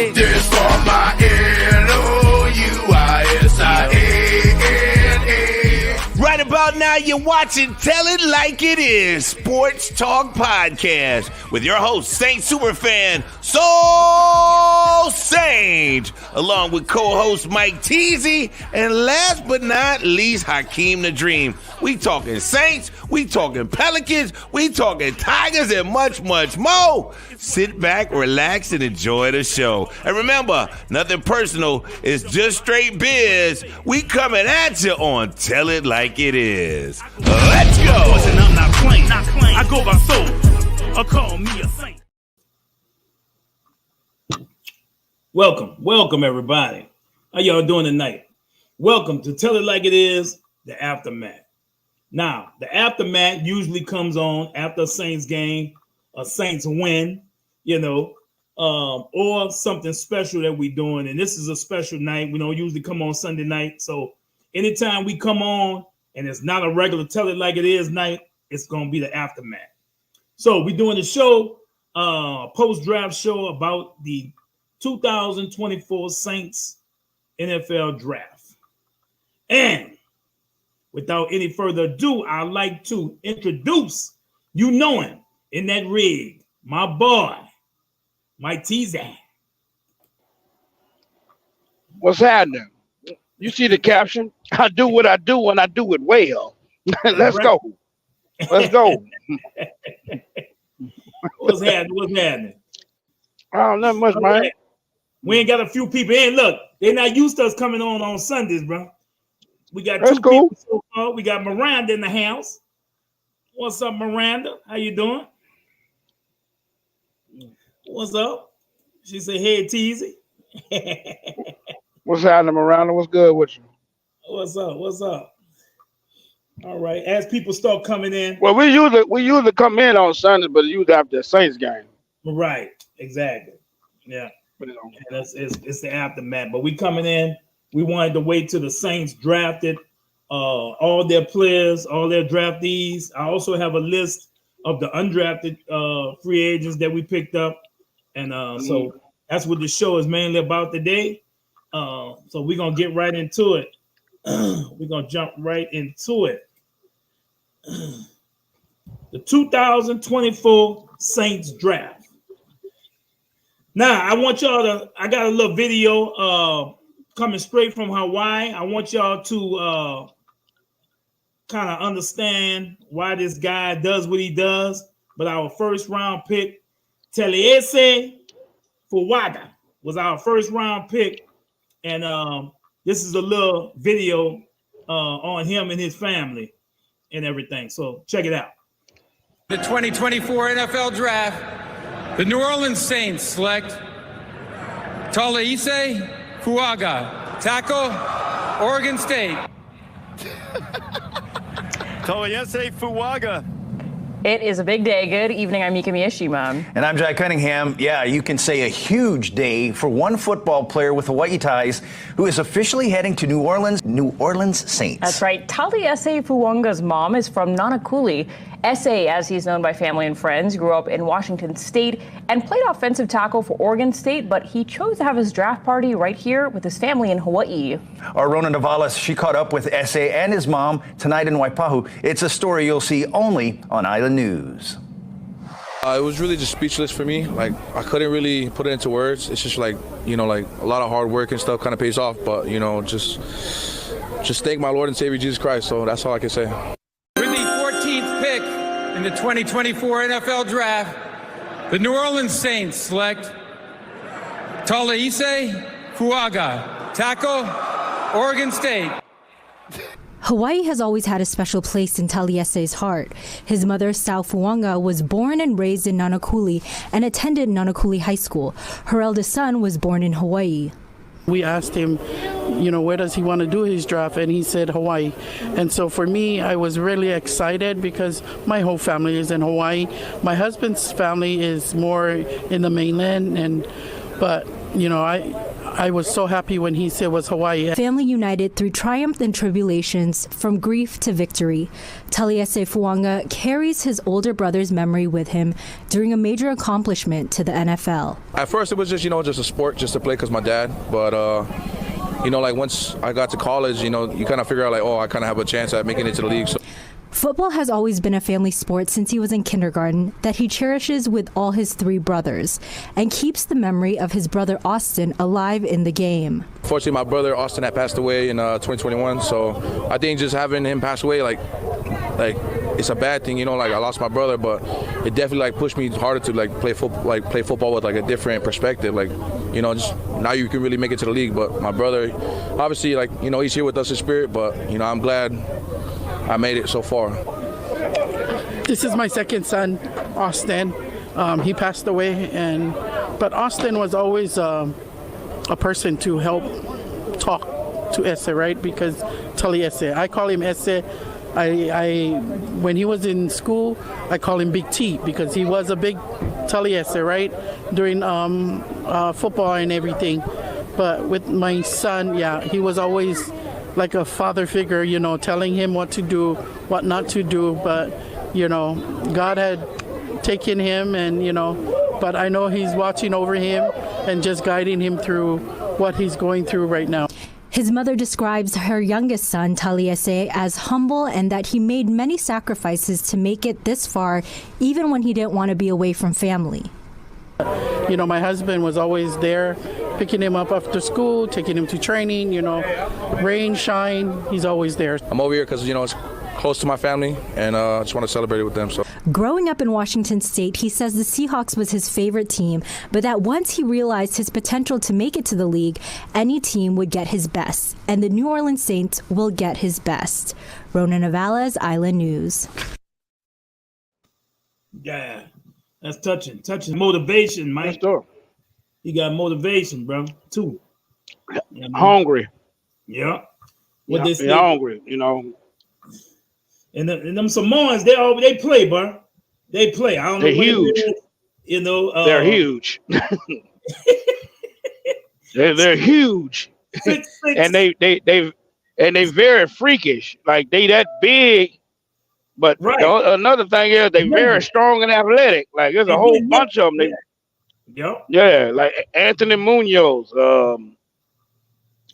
it. This for my Louisiana. Right about now, you're watching Tell It Like It Is, Sports Talk Podcast, with your host, Saint Superfan, Soul Sage, along with co-host Mike Teasy, and last but not least, Hakeem the Dream. We talking Saints, we talking Pelicans, we talking Tigers, and much, much more. Sit back, relax, and enjoy the show. And remember, nothing personal, it's just straight biz. We coming at you on Tell It Like It Is. Let's go. And I'm not playing. I go by soul. Or call me a saint. Welcome everybody. How y'all doing tonight? Welcome to Tell It Like It Is, the Aftermath. Now, the Aftermath usually comes on after a Saints game, a Saints win, or something special that we're doing. And this is a special night. We don't usually come on Sunday night. So anytime we come on and it's not a regular Tell It Like It Is night, it's going to be the Aftermath. So we're doing a show, post-draft show about the 2024 Saints NFL Draft. And without any further ado, I'd like to introduce, you know him, in that rig, my boy, Mike Teasy. What's happening? You see the caption? I do what I do when I do it well. Let's go. Let's go. What's happening? Oh, not much, man. Right. We ain't got a few people in. Look, they're not used to us coming on Sundays, bro. We got That's two cool. people so far. We got Miranda in the house. What's up, Miranda? How you doing? What's up? She said, hey, Teasy. What's happening, Miranda? What's good with you? What's up? All right. As people start coming in. Well, we usually come in on Sunday, but usually after the Saints game. Right. Exactly. Yeah. It's the Aftermath. But we coming in. We wanted to wait till the Saints drafted all their players, all their draftees. I also have a list of the undrafted free agents that we picked up. And so that's what the show is mainly about today. So we're going to get right into it. We're going to jump right into it. The 2024 Saints draft. Now, I got a little video coming straight from Hawaii. I want y'all to kind of understand why this guy does what he does. But our first round pick, Taliese Fuaga, was our first round pick. And this is a little video on him and his family and everything. So check it out. The 2024 NFL Draft, the New Orleans Saints select Taliese Fuaga, tackle, Oregon State. Taliese Fuaga. It is a big day. Good evening. I'm Mika Miyashima. And I'm Jack Cunningham. Yeah, you can say a huge day for one football player with Hawaii ties who is officially heading to New Orleans Saints. That's right. Taliese Fuaga's mom is from Nanakuli. S.A., as he's known by family and friends, grew up in Washington State and played offensive tackle for Oregon State, but he chose to have his draft party right here with his family in Hawaii. Our Rona Navalas, she caught up with S.A. and his mom tonight in Waipahu. It's a story you'll see only on Island News. It was really just speechless for me. Like, I couldn't really put it into words. It's just like, a lot of hard work and stuff kind of pays off, but, just thank my Lord and Savior Jesus Christ. So that's all I can say. With the 14th pick in the 2024 NFL Draft, the New Orleans Saints select Taliese Fuaga, tackle, Oregon State. Hawaii has always had a special place in Taliese's heart. His mother, Sal Fuanga, was born and raised in Nanakuli and attended Nanakuli High School. Her eldest son was born in Hawaii. We asked him, where does he want to do his draft? And he said Hawaii. And so for me, I was really excited because my whole family is in Hawaii. My husband's family is more in the mainland. But I was so happy when he said it was Hawaii. Family united through triumph and tribulations, from grief to victory. Taliesin Fuaga carries his older brother's memory with him during a major accomplishment to the NFL. At first, it was just, just a sport, just to play because my dad. But, like once I got to college, you kind of figure out like, I kind of have a chance at making it to the league. So. Football has always been a family sport since he was in kindergarten that he cherishes with all his 3 brothers and keeps the memory of his brother Austin alive in the game. Fortunately, my brother Austin had passed away in 2021, so I think just having him pass away, like it's a bad thing, I lost my brother, but it definitely pushed me harder to play football with a different perspective, just now you can really make it to the league. But my brother, obviously, he's here with us in spirit, but I'm glad I made it so far. This is my second son, Austin. He passed away, but Austin was always a person to help talk to Ese, right? Because Taliesin, I call him Ese. When he was in school, I call him Big T because he was a big Taliesin, right? During football and everything. But with my son, he was always like a father figure, telling him what to do, what not to do. But, God had taken him but I know he's watching over him and just guiding him through what he's going through right now. His mother describes her youngest son, Taliesin, as humble and that he made many sacrifices to make it this far, even when he didn't want to be away from family. My husband was always there, picking him up after school, taking him to training, rain, shine, he's always there. I'm over here because, it's close to my family, and I just want to celebrate it with them. So. Growing up in Washington State, he says the Seahawks was his favorite team, but that once he realized his potential to make it to the league, any team would get his best, and the New Orleans Saints will get his best. Rona Navales, Island News. Yeah, that's touching motivation, Mike. Sure. You got motivation, bro, too. Hungry. Yeah. What they say? Hungry, And them Samoans, they play, bro. They play. I don't know. They're huge. They're huge. they're huge. 6'6". And they very freakish. Like they that big. But another thing is they very strong and athletic. Like there's a whole bunch of them. Yeah, like Anthony Munoz,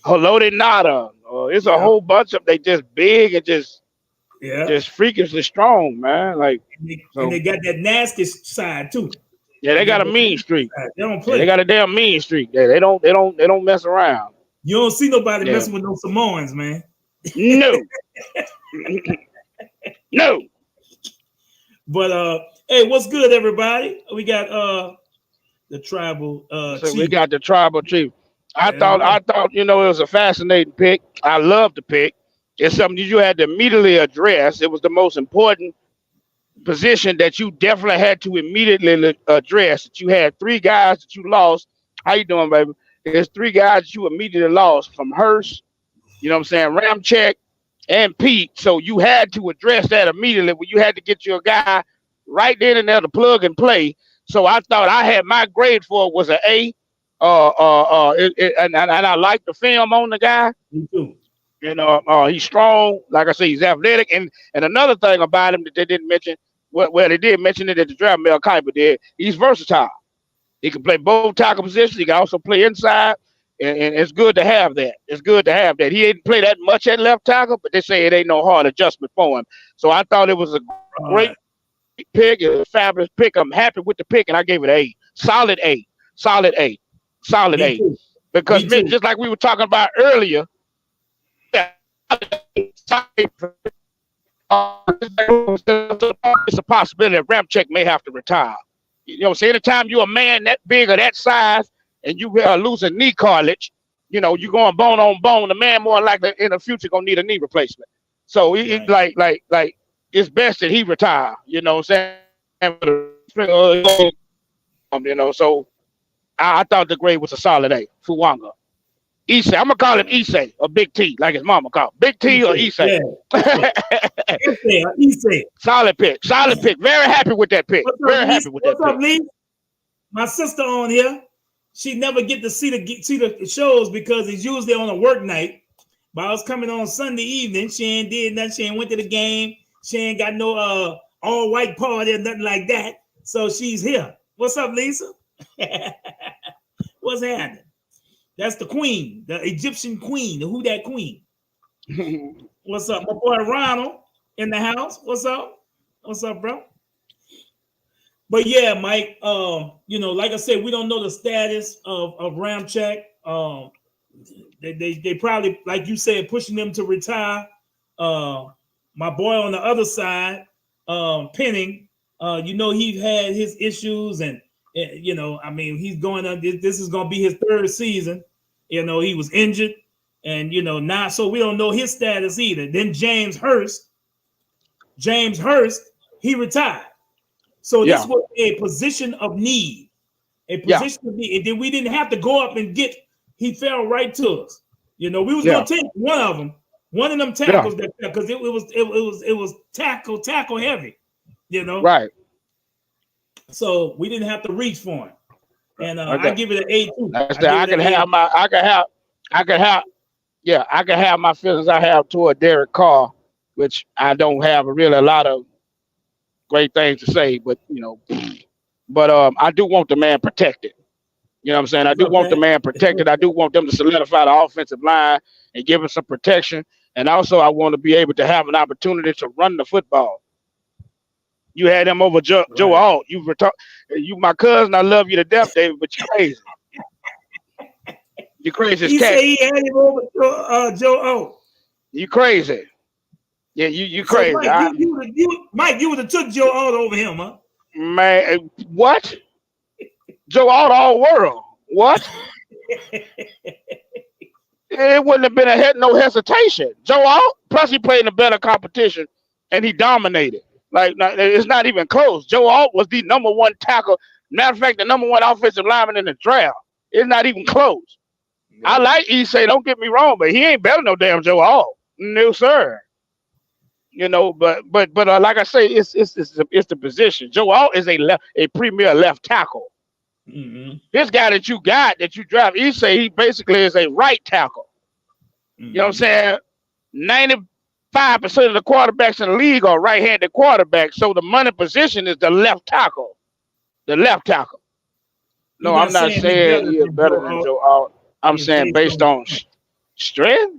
Haloti Nada. It's a whole bunch of them. They just big and just freakishly strong, man. Like and they got that nasty side too. Yeah, they got a mean streak. They don't play. They got a damn mean streak. They don't mess around. You don't see nobody messing with those Samoans, man. No. No. But hey, what's good, everybody? We got the tribal chief. We got the tribal chief. I thought it was a fascinating pick. I love the pick. It's something you had to immediately address. It was the most important position that you definitely had to immediately address. That you had 3 guys that you lost. How you doing, baby? There's 3 guys that you immediately lost from Hurst, Ramczyk, and Pete. So you had to address that immediately. When you had to get your guy right then and there to plug and play. So I thought I had my grade for it was an A. And I like the film on the guy. Me too. He's strong. Like I say, he's athletic. And another thing about him that they didn't mention, well, they did mention it at the draft, Mel Kiper did. He's versatile. He can play both tackle positions. He can also play inside. And it's good to have that. It's good to have that. He didn't play that much at left tackle, but they say it ain't no hard adjustment for him. So I thought it was a great pick. It was a fabulous pick. I'm happy with the pick, and I gave it an A. Solid A. Solid A. Solid A. Because just like we were talking about earlier, it's a possibility that Ramczyk may have to retire. So anytime you're a man that big or that size and you lose a knee cartilage, you're going bone on bone. The man more likely in the future gonna need a knee replacement. So like it's best that he retire. You know what I'm saying? So I thought the grade was a solid A. Fuaga. Issei. I'm gonna call him Issei or Big T, like his mama called. Big T or Issei. Yeah. Issei. Solid pick. Very happy with that pick. Very happy with that pick. What's up, Lee? My sister on here. she never get to see the shows because it's usually on a work night. But I was coming on Sunday evening. She ain't did nothing. She ain't went to the game. She ain't got no all white party or nothing like that. So she's here. What's up, Lisa? What's happening? That's the queen, the Egyptian queen, the who that queen. What's up? My boy Ronald in the house. What's up? What's up, bro? But yeah, Mike, you know, like I said, we don't know the status of Ramczyk. They probably, like you said, pushing them to retire. My boy on the other side, Penning, you know, he's had his issues, and you know, I mean, he's going on. This is going to be his third season. You know, he was injured, and you know, now so we don't know his status either. Then James Hurst, he retired. So this was a position of need, a position of need. And then we didn't have to go up and get. He fell right to us. You know, we was gonna take one of them tackles that because it was tackle heavy. You know, right? So we didn't have to reach for him, and I give it an A too. I can have my feelings I have toward Derek Carr, which I don't have really a lot of great things to say, but you know, I do want the man protected. You know what I'm saying? I do want the man protected. I do want them to solidify the offensive line and give him some protection. And also I want to be able to have an opportunity to run the football. You had him over Joe Alt. You my cousin, I love you to death, David, but you're crazy. You're crazy as cat. He said he had him over Joe Alt. You crazy. Yeah, you crazy. Mike, you would have took Joe Alt over him, huh? Man, what? Joe Alt all world. What? It wouldn't have been no hesitation. Joe Alt, plus he played in a better competition and he dominated. Like, it's not even close. Joe Alt was the number one tackle. Matter of fact, the number one offensive lineman in the draft. It's not even close. No. I like Issei, don't get me wrong, but he ain't better than no damn Joe Alt. No, sir. You know, but like I say, it's the position. Joe Alt is a premier left tackle. Mm-hmm. This guy that you drive, Issei, he basically is a right tackle. Mm-hmm. You know what I'm saying? 95% of the quarterbacks in the league are right-handed quarterbacks, so the money position is the left tackle. The left tackle. No, I'm not saying he's better than Joe Alt. I'm saying based on strength.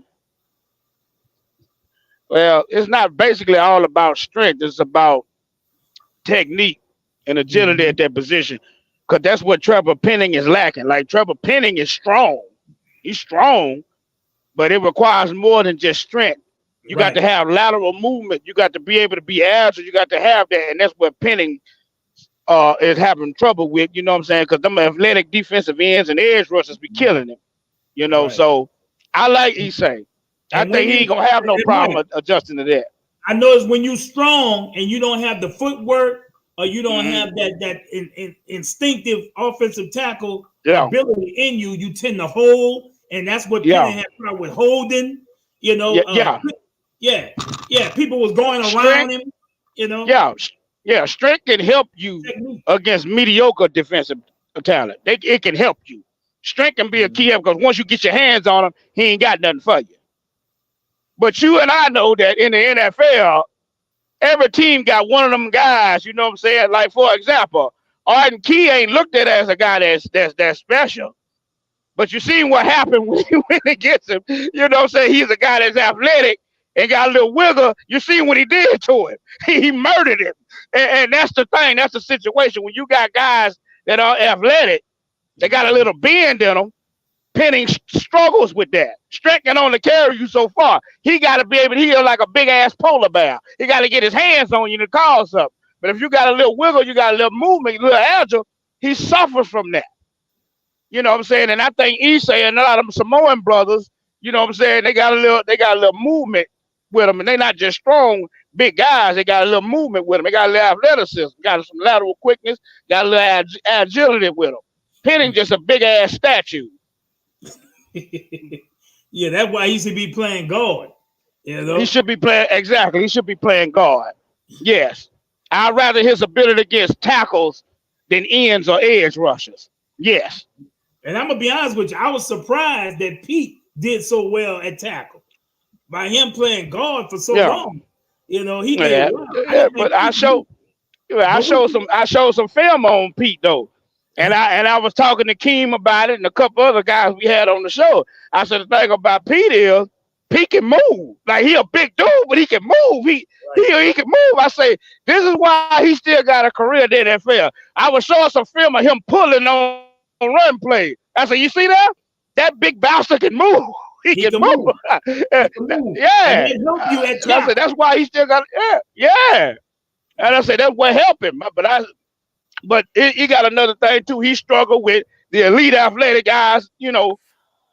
Well, it's not basically all about strength. It's about technique and agility at that position. Because that's what Trevor Penning is lacking. Like, Trevor Penning is strong. He's strong, but it requires more than just strength. You got to have lateral movement. You got to be able to be agile. You got to have that. And that's what Penning is having trouble with. You know what I'm saying? Because them athletic defensive ends and edge rushers be killing him. You know, so I like Issei. I think he ain't going to have no problem adjusting to that. I know it's when you're strong and you don't have the footwork, or you don't have that instinctive offensive tackle ability in you, you tend to hold, and that's what Penning had trouble with holding. You know, people was going around him. You know, strength can help you against mediocre defensive talent. It can help you. Strength can be a key help because once you get your hands on him, he ain't got nothing for you. But you and I know that in the NFL, every team got one of them guys, you know what I'm saying? Like, for example, Arden Key ain't looked at as a guy that's special. But you see what happened when he gets him. You know what I'm saying? He's a guy that's athletic and got a little wiggle. You see what he did to him. He murdered him. And that's the thing. That's the situation. When you got guys that are athletic, they got a little bend in them, Penning struggles with that. Strength can only carry you so far. He got to be able to heal like a big-ass polar bear. He got to get his hands on you to cause something. But if you got a little wiggle, you got a little movement, a little agile, he suffers from that. You know what I'm saying? And I think Issei and a lot of them Samoan brothers, you know what I'm saying, they got a little movement with them. And they're not just strong, big guys. They got a little movement with them. They got a little athleticism, got some lateral quickness, got a little agility with them. Penning just a big-ass statue. Yeah, that's why he should be playing guard. You know? He should be playing guard. Yes. I'd rather his ability against tackles than ends or edge rushers. Yes. And I'm gonna be honest with you, I was surprised that Pete did so well at tackle by him playing guard for so long. You know, he did well. But I showed some film on Pete though. And I was talking to Keem about it and a couple other guys we had on the show. I said the thing about Pete is Pete can move. Like he a big dude, but he can move. He can move. I say this is why he still got a career in the NFL. I was showing some film of him pulling on run play. I said, you see that? That big bastard can move. He can move. Yeah. And help you at I said that's why he still got yeah. And I said that's what helped him. But he got another thing too. He struggled with the elite athletic guys, you know,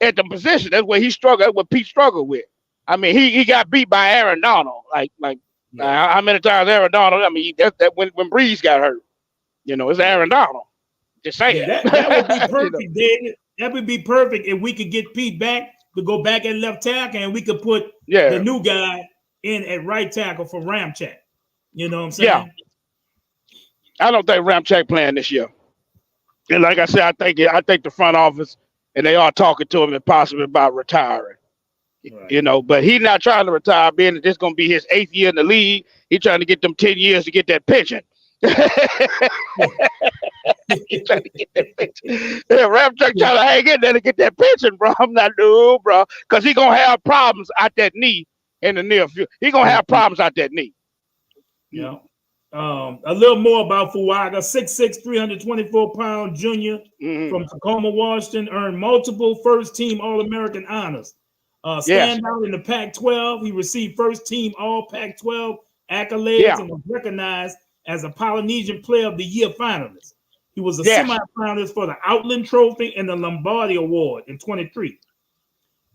at the position. That's what he struggled. That's what Pete struggled with. I mean, he got beat by Aaron Donald. How many times Aaron Donald? I mean, that when Breeze got hurt, you know, it's Aaron Donald. Just saying. Yeah, that would be perfect, David. That would be perfect if we could get Pete back to go back at left tackle, and we could put the new guy in at right tackle for Ramczyk. You know what I'm saying? Yeah. I don't think Ramczyk playing this year. And like I said, I think the front office and they are talking to him and possibly about retiring. Right. You know, but he's not trying to retire, being that this is going to be his 8th year in the league. He's trying to get them 10 years to get that pension. He's trying to get that pension. Yeah, Ramczyk trying to hang in there to get that pension, bro. I'm not doing, bro, because he's going to have problems out that knee in the near future. He's going to have problems out that knee. Yeah. A little more about Fuaga, 6'6", 324-pound junior from Tacoma, Washington, earned multiple first-team All-American honors. Stand out in the Pac-12. He received first-team All-Pac-12 accolades and was recognized as a Polynesian Player of the Year finalist. He was a semi-finalist for the Outland Trophy and the Lombardi Award in 23.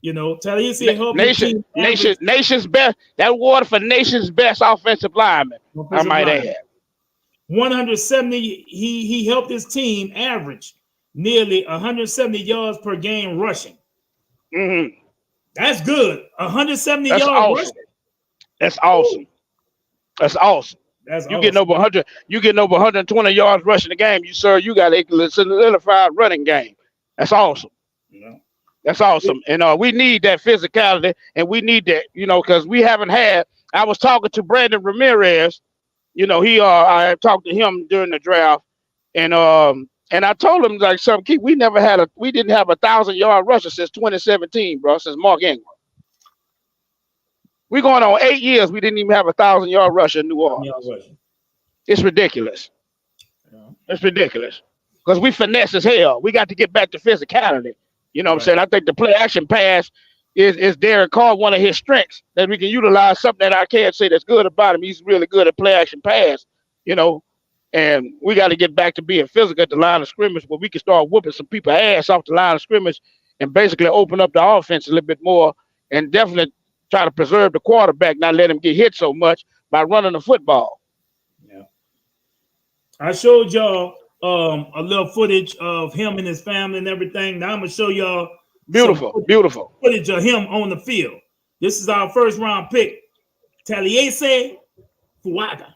You know, Taliesin helped nation's best. That award for nation's best offensive lineman. I might add. 170. He helped his team average nearly 170 yards per game rushing. Mm-hmm. That's good. 170 yards rushing. That's awesome. That's awesome. You getting over 100. You getting over 120 yards rushing the game. You got a solidified running game. That's awesome. Yeah. That's awesome. And we need that physicality, and we need that, you know, because we haven't had. I was talking to Brandon Ramirez, you know, I talked to him during the draft, and I told him like something key. We didn't have a 1,000-yard rusher since 2017, bro, since Mark Ingram. We're going on 8 years. We didn't even have a 1,000-yard rusher in New Orleans. It's ridiculous. Yeah. It's ridiculous because we finesse as hell. We got to get back to physicality. You know what I'm saying? I think the play action pass is Derek Carr, one of his strengths that we can utilize, something that I can't say that's good about him. He's really good at play action pass, you know, and we got to get back to being physical at the line of scrimmage where we can start whooping some people ass off the line of scrimmage and basically open up the offense a little bit more and definitely try to preserve the quarterback, not let him get hit so much by running the football. Yeah. I showed y'all a little footage of him and his family and everything. Now I'm gonna show y'all beautiful footage of him on the field. This is our first round pick, Taliesin Fuaga.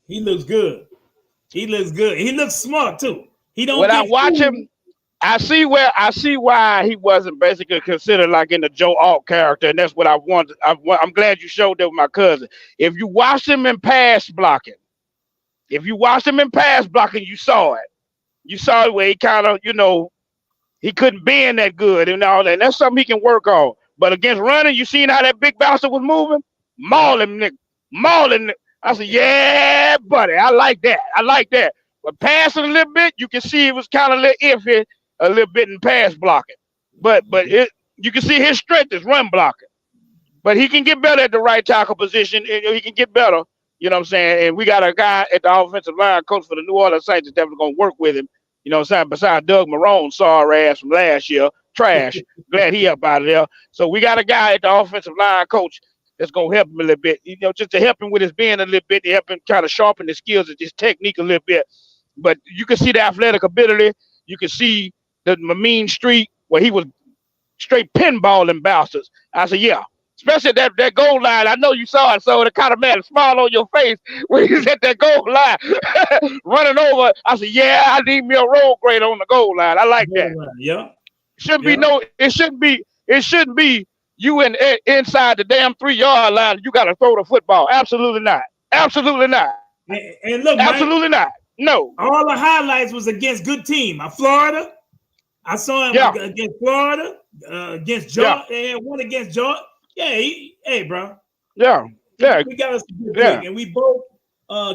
He looks good. He looks good. He looks smart too. He don't. When I get watch fooled. him, I see why he wasn't basically considered like in the Joe Alt character, and that's what I want. I'm glad you showed that with my cousin. If you watched him in pass blocking, you saw it. You saw it where he kind of, he couldn't bend that good and all that. And that's something he can work on. But against running, you seen how that big bouncer was moving? Mauling, nigga. Mauling. I said, yeah, buddy. I like that. But passing a little bit, you can see it was kind of a little iffy a little bit in pass blocking. But you can see his strength is run blocking. But he can get better at the right tackle position. He can get better. You know what I'm saying? And we got a guy at the offensive line coach for the New Orleans Saints that's definitely going to work with him. You know what I'm saying? Besides Doug Marrone, sorry ass from last year. Trash. Glad he up out of there. So we got a guy at the offensive line coach that's going to help him a little bit. Just to help him with his being a little bit, to help him kind of sharpen his skills and his technique a little bit. But you can see the athletic ability. You can see the mean streak where he was straight pinballing bouncers. I said, yeah. Especially that goal line. I know you saw it, so it kind of made a smile on your face when he's at that goal line running over. I said, yeah, I need me a road grade on the goal line. I like that. Yeah. It shouldn't be you inside the damn 3-yard line. You got to throw the football. Absolutely not. Absolutely not. And look, absolutely not. No. All the highlights was against good team. Florida. I saw him against Florida, against Georgia. Yeah. One against Georgia. Yeah, hey, bro. Yeah. We got us a good pick, and we both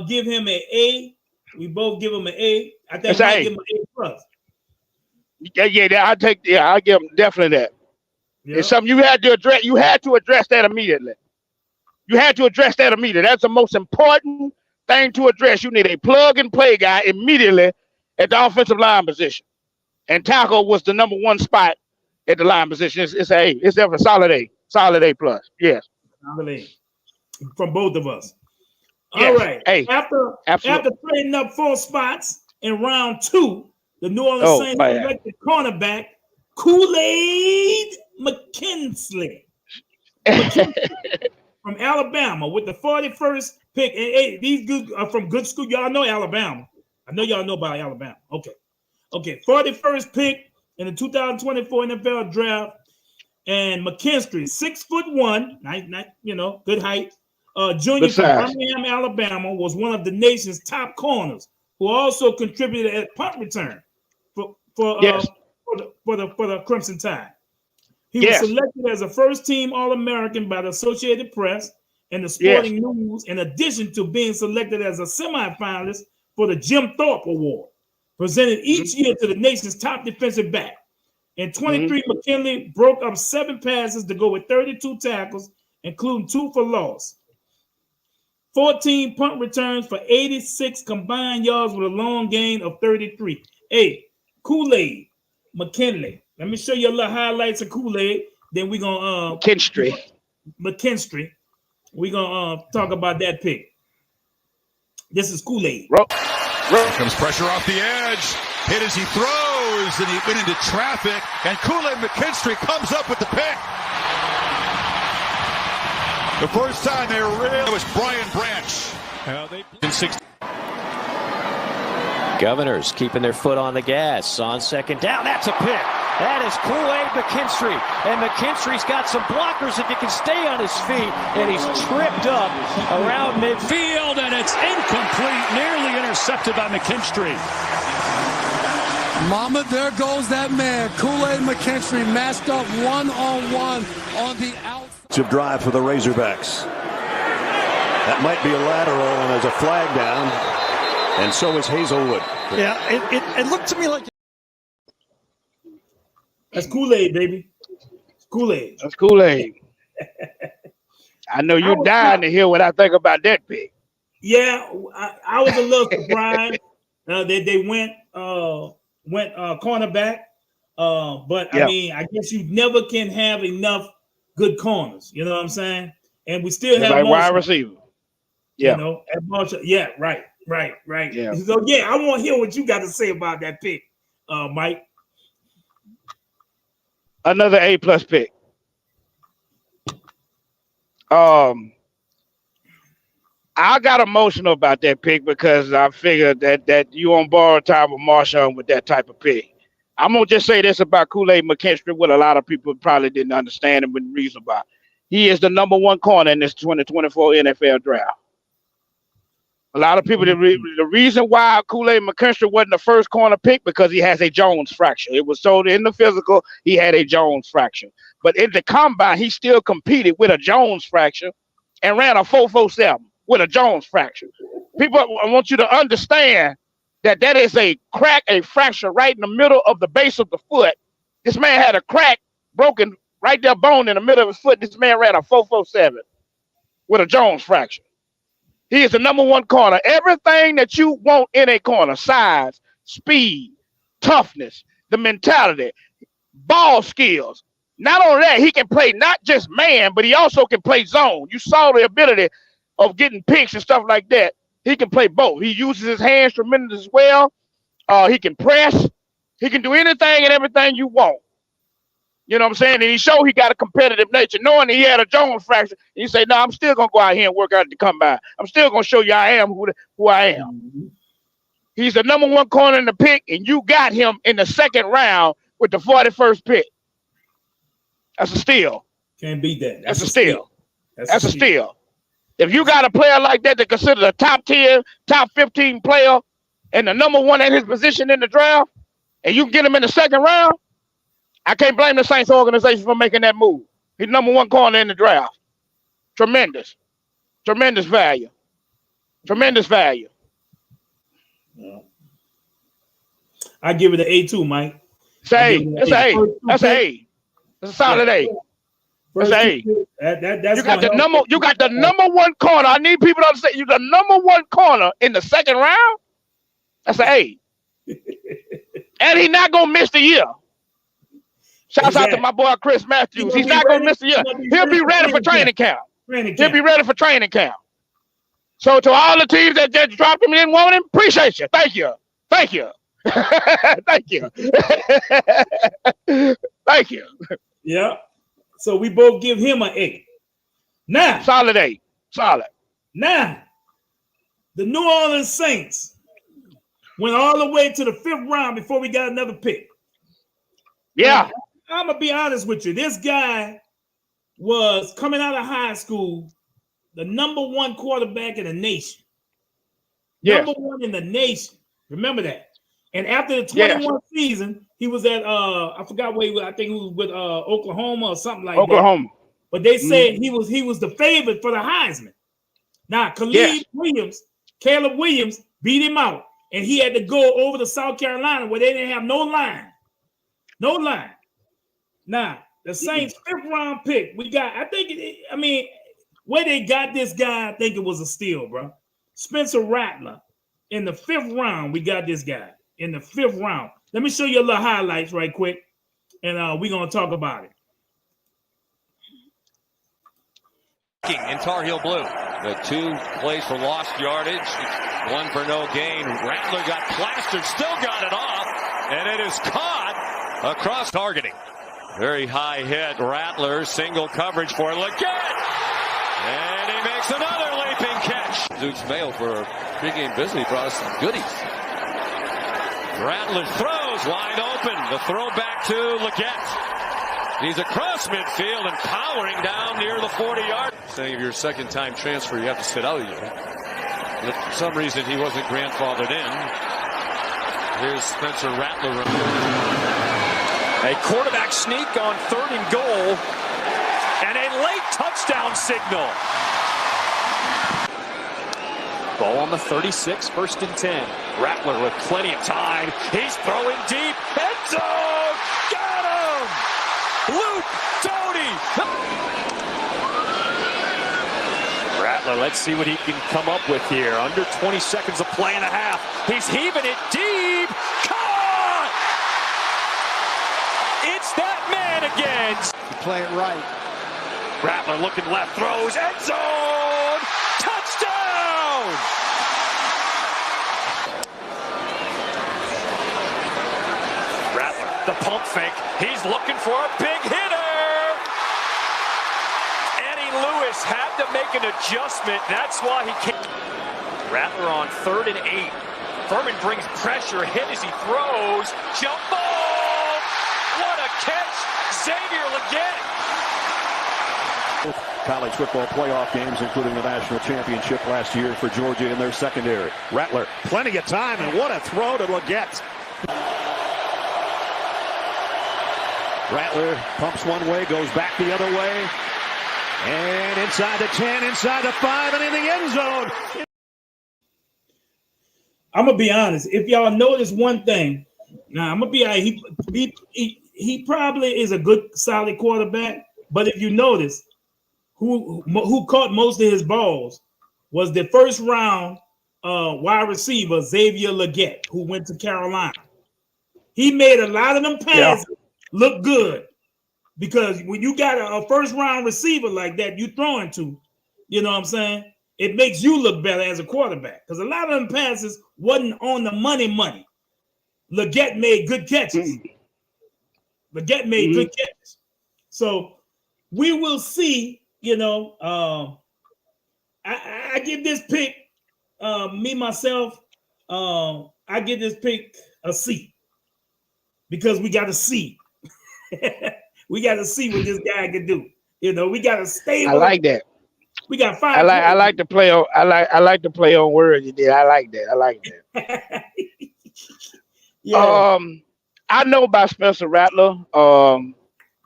give him an A. We both give him an A. I think I give him an A plus. I give him definitely that. Yep. It's something you had to address. You had to address that immediately. That's the most important thing to address. You need a plug and play guy immediately at the offensive line position. And tackle was the number one spot at the line position. It's A. It's definitely solid A. Solid A plus. Yes. Solid A. From both of us. Yes. All right. A. After trading up 4 spots in round 2, the New Orleans Saints selected cornerback Kool-Aid McKinstry from Alabama with the 41st pick. And these good are from good school. Y'all know Alabama. I know y'all know about Alabama. Okay. 41st pick in the 2024 NFL draft. And McKinstry, 6'1", nice, good height. Junior from Birmingham, Alabama, was one of the nation's top corners, who also contributed at punt return for the Crimson Tide. He was selected as a first-team All-American by the Associated Press and the Sporting News, in addition to being selected as a semifinalist for the Jim Thorpe Award, presented each year to the nation's top defensive back. In 23, McKinley broke up 7 passes to go with 32 tackles, including 2 for loss. 14 punt returns for 86 combined yards with a long gain of 33. Hey, Kool-Aid, McKinley. Let me show you a little highlights of Kool-Aid. Then we're going to McKinstry. We're going to talk about that pick. This is Kool-Aid. Here comes pressure off the edge. Hit as he throws, and he went into traffic. And Kool-Aid McKinstry comes up with the pick. The first time they were real, it was Brian Branch. Governors keeping their foot on the gas on second down. That's a pick. That is Kool-Aid McKinstry. And McKinstry's got some blockers if he can stay on his feet. And he's tripped up around midfield, and it's incomplete. Nearly intercepted by McKinstry. Mama, there goes that man. Kool-Aid McKinstry matched up one-on-one on the outside. Drive for the Razorbacks. That might be a lateral, and there's a flag down. And so is Hazelwood. Yeah, it looked to me like... That's Kool-Aid, baby. Kool-Aid. That's Kool-Aid. I know you're dying to hear what I think about that pick. Yeah, I was a little surprised that they went cornerback. But I mean, I guess you never can have enough good corners. You know what I'm saying? And we still have wide receiver. Yeah. You know, at Marshall. Yeah, right. Yeah. So I want to hear what you got to say about that pick, Mike. Another A+ pick. I I got emotional about that pick because I figured that you on borrowed time with Marshawn with that type of pick. I'm gonna just say this about Kool-Aid McKinstry, what a lot of people probably didn't understand and been reason about. He is the #1 corner in this 2024 NFL draft. A lot of people, the reason why Kool-Aid McKinstry wasn't the first corner pick because he has a Jones fracture. It was told in the physical he had a Jones fracture, but in the combine he still competed with a Jones fracture and ran a 4.47 with a Jones fracture. People, I want you to understand that is a crack, a fracture right in the middle of the base of the foot. This man had a crack broken right there, bone in the middle of his foot. This man ran a 4.47 with a Jones fracture. He is the #1 corner. Everything that you want in a corner: size, speed, toughness, the mentality, ball skills. Not only that, he can play not just man, but he also can play zone. You saw the ability of getting picks and stuff like that. He can play both. He uses his hands tremendous as well. He can press. He can do anything and everything you want. You know what I'm saying? And he showed he got a competitive nature, knowing that he had a Jones fracture. And he said, "No, I'm still gonna go out here and work out to come by. I'm still gonna show you I am who I am." He's the #1 corner in the pick, and you got him in the 2nd round with the 41st pick. That's a steal. Can't beat that. That's a steal. That's a steal. If you got a player like that that considered a top 10, top 15 player, and the #1 at his position in the draft, and you can get him in the 2nd round, I can't blame the Saints organization for making that move. He's #1 corner in the draft. Tremendous. Tremendous value. Tremendous value. Yeah. I give it an A2, Mike. It's an A. That's an A. That's an A. That's a solid A. That's an A. That's you got the #1 corner. I need people to understand you're the #1 corner in the 2nd round. That's an A. And he's not gonna miss the year. Shouts out to my boy Chris Matthews. He's not going to miss the year. He'll be ready for training camp. He'll be ready for training camp. So to all the teams that just dropped him and didn't want him, appreciate you. Thank you. Thank you. Thank you. Thank you. Yeah. So we both give him an A. Now. Solid A. Solid. Now, the New Orleans Saints went all the way to the 5th round before we got another pick. Yeah. I'm going to be honest with you. This guy was coming out of high school, the #1 quarterback in the nation. Yes. #1 in the nation. Remember that. And after the 21 season, he was at, I forgot where he was. I think he was with Oklahoma or something like that. Oklahoma. But they said he was the favorite for the Heisman. Now, Caleb Williams beat him out. And he had to go over to South Carolina where they didn't have no line. No line. Now, the Saints 5th round pick, we got, where they got this guy, I think it was a steal, bro. Spencer Rattler. In the 5th round, we got this guy. In the 5th round. Let me show you a little highlights right quick, and we're going to talk about it. In Tar Heel blue. The 2 plays for lost yardage, 1 for no gain. Rattler got plastered, still got it off, and it is caught across targeting. Very high hit. Rattler, single coverage for Leggett. And he makes another leaping catch. Dukes Mayo for a pregame visit. He brought us some goodies. Rattler throws wide open. The throw back to Leggett. He's across midfield and powering down near the 40-yard. Saying if you're a second-time transfer, you have to sit out a year. If for some reason he wasn't grandfathered in. Here's Spencer Rattler. A quarterback sneak on 3rd and goal, and a late touchdown signal. Ball on the 36, 1st and 10. Rattler with plenty of time. He's throwing deep. End zone! Got him! Luke Doty! Rattler, let's see what he can come up with here. Under 20 seconds of play and a half. He's heaving it deep. Caught! It's that man again. Play it right. Rattler looking left, throws, end zone! Touchdown! Rattler, the pump fake. He's looking for a big hitter. Eddie Lewis had to make an adjustment. That's why he can't. Rattler on 3rd and 8. Furman brings pressure, hit as he throws. Jump ball! What a catch! Xavier Legette! College football playoff games, including the national championship last year for Georgia in their secondary. Rattler, plenty of time, and what a throw to Legette. Rattler pumps one way, goes back the other way. And inside the 10, inside the 5, and in the end zone. I'm going to be honest. If y'all notice one thing, now I'm going to be honest. He probably is a good, solid quarterback. But if you notice, who caught most of his balls was the first round wide receiver, Xavier Legette, who went to Carolina. He made a lot of them passes look good. Because when you got a first round receiver like that, you throwing to, you know what I'm saying? It makes you look better as a quarterback. Because a lot of them passes wasn't on the money. Legette made good catches. Legette made good catches. So we will see, you know. I give this pick, myself, I give this pick a C. Because we got to see. We got to see what this guy can do. You know, we got to stay. I like that. We got 5. I like to play on. I like to play on words. You did. I like that. Yeah. I know about Spencer Rattler.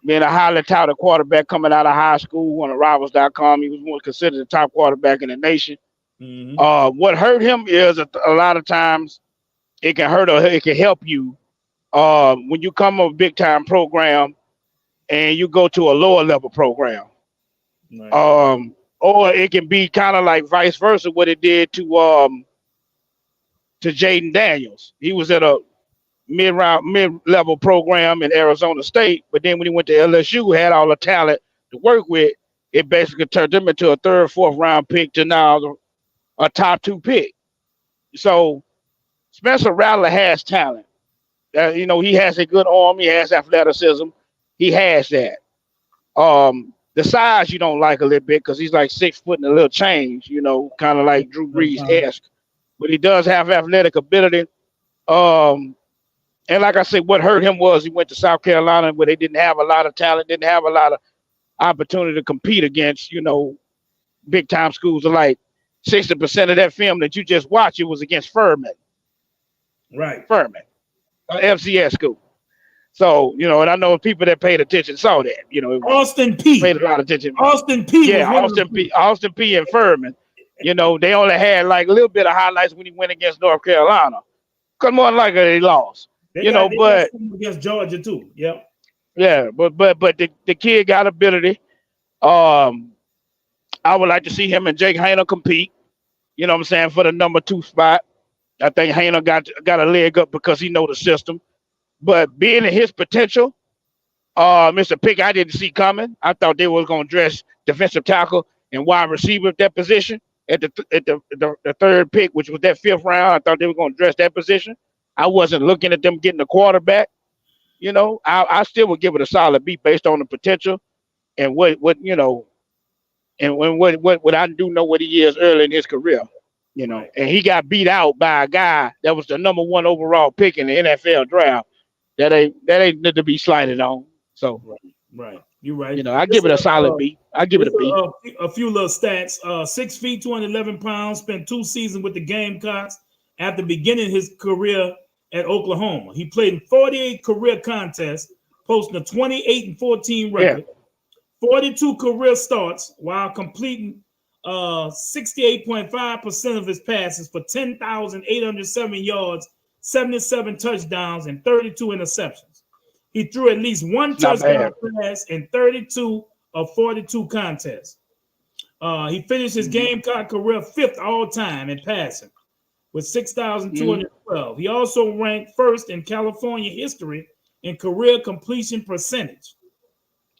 Being a highly touted quarterback coming out of high school on Rivals.com, he was considered the top quarterback in the nation. What hurt him is a lot of times it can hurt or it can help you when you come up a big time program and you go to a lower level program. Right. Or it can be kind of like vice versa, what it did to Jaden Daniels. He was at a mid-level program in Arizona State, but then when he went to LSU, had all the talent to work with, it basically turned him into a 3rd, 4th round pick to now a top 2 pick. So Spencer Rattler has talent. You know, he has a good arm. He has athleticism. He has that. The size you don't like a little bit because he's like 6 foot and a little change, you know, kind of like Drew Brees-esque. But he does have athletic ability. And like I said, what hurt him was he went to South Carolina where they didn't have a lot of talent, didn't have a lot of opportunity to compete against, you know, big-time schools. Like 60% of that film that you just watched, it was against Furman. Right. Furman, FCS school. So, you know, and I know people that paid attention saw that. You know, Austin Peay paid a lot of attention. Austin Peay. Yeah, Austin Peay and Furman. You know, they only had like a little bit of highlights when he went against North Carolina. Because more than likely they lost. They got against Georgia too. Yep. Yeah, but the kid got ability. I would like to see him and Jake Haener compete. You know what I'm saying, for the number 2 spot. I think Haener got a leg up because he know the system. But being in his potential, Mr. Pick, I didn't see coming. I thought they was going to dress defensive tackle and wide receiver at that position at the 3rd pick, which was that 5th round. I thought they were going to dress that position. I wasn't looking at them getting a quarterback. You know, I still would give it a solid B based on the potential and what you know, and what I do know what he is early in his career. You know, and he got beat out by a guy that was the number 1 overall pick in the NFL draft. That ain't to be slighted on. So right. You're right. You know, I give it a solid B. I give it a B. A few little stats. 6 feet, 211 pounds, spent 2 seasons with the Gamecocks after beginning his career at Oklahoma. He played in 48 career contests, posting a 28-14 record, 42 career starts while completing 68.5% of his passes for 10,807 yards, 77 touchdowns, and 32 interceptions. He threw at least 1 touchdown pass in 32 of 42 contests. He finished his Gamecock career 5th all time in passing with 6,212. He also ranked 1st in California history in career completion percentage.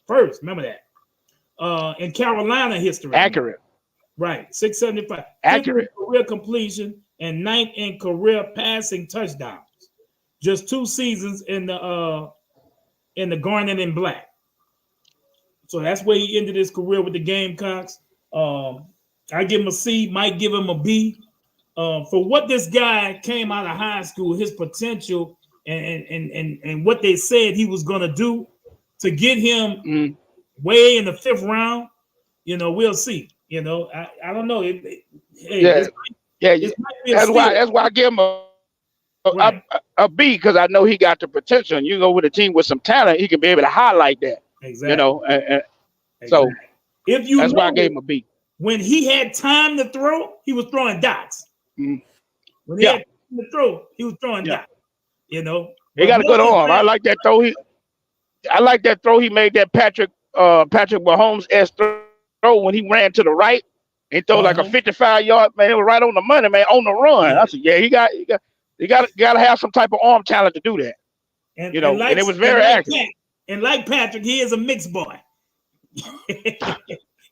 1st, remember that. In Carolina history. Accurate. Right, 675. Accurate. Career completion and 9th in career passing touchdowns. Just 2 seasons in the Garnet and Black. So that's where he ended his career with the Gamecocks. I give him a C, might give him a B. for what this guy came out of high school, his potential and what they said he was gonna do to get him way in the 5th round, you know, we'll see. You know, I don't know. That's why I give him a B, because I know he got the potential. And you go with a team with some talent, he can be able to highlight that. Exactly. You know, so if you that's why I gave him a B. When he had time to throw, he was throwing dots. When he had time to throw, he was throwing dots. You know, he got a good arm. I like that throw. I like that throw he made, that Patrick Mahomes throw when he ran to the right and throw like a 55-yard, man. It was right on the money, man, on the run. I said, yeah, he got to have some type of arm talent to do that. And, you know, and it was very accurate. And like Patrick, he is a mixed boy.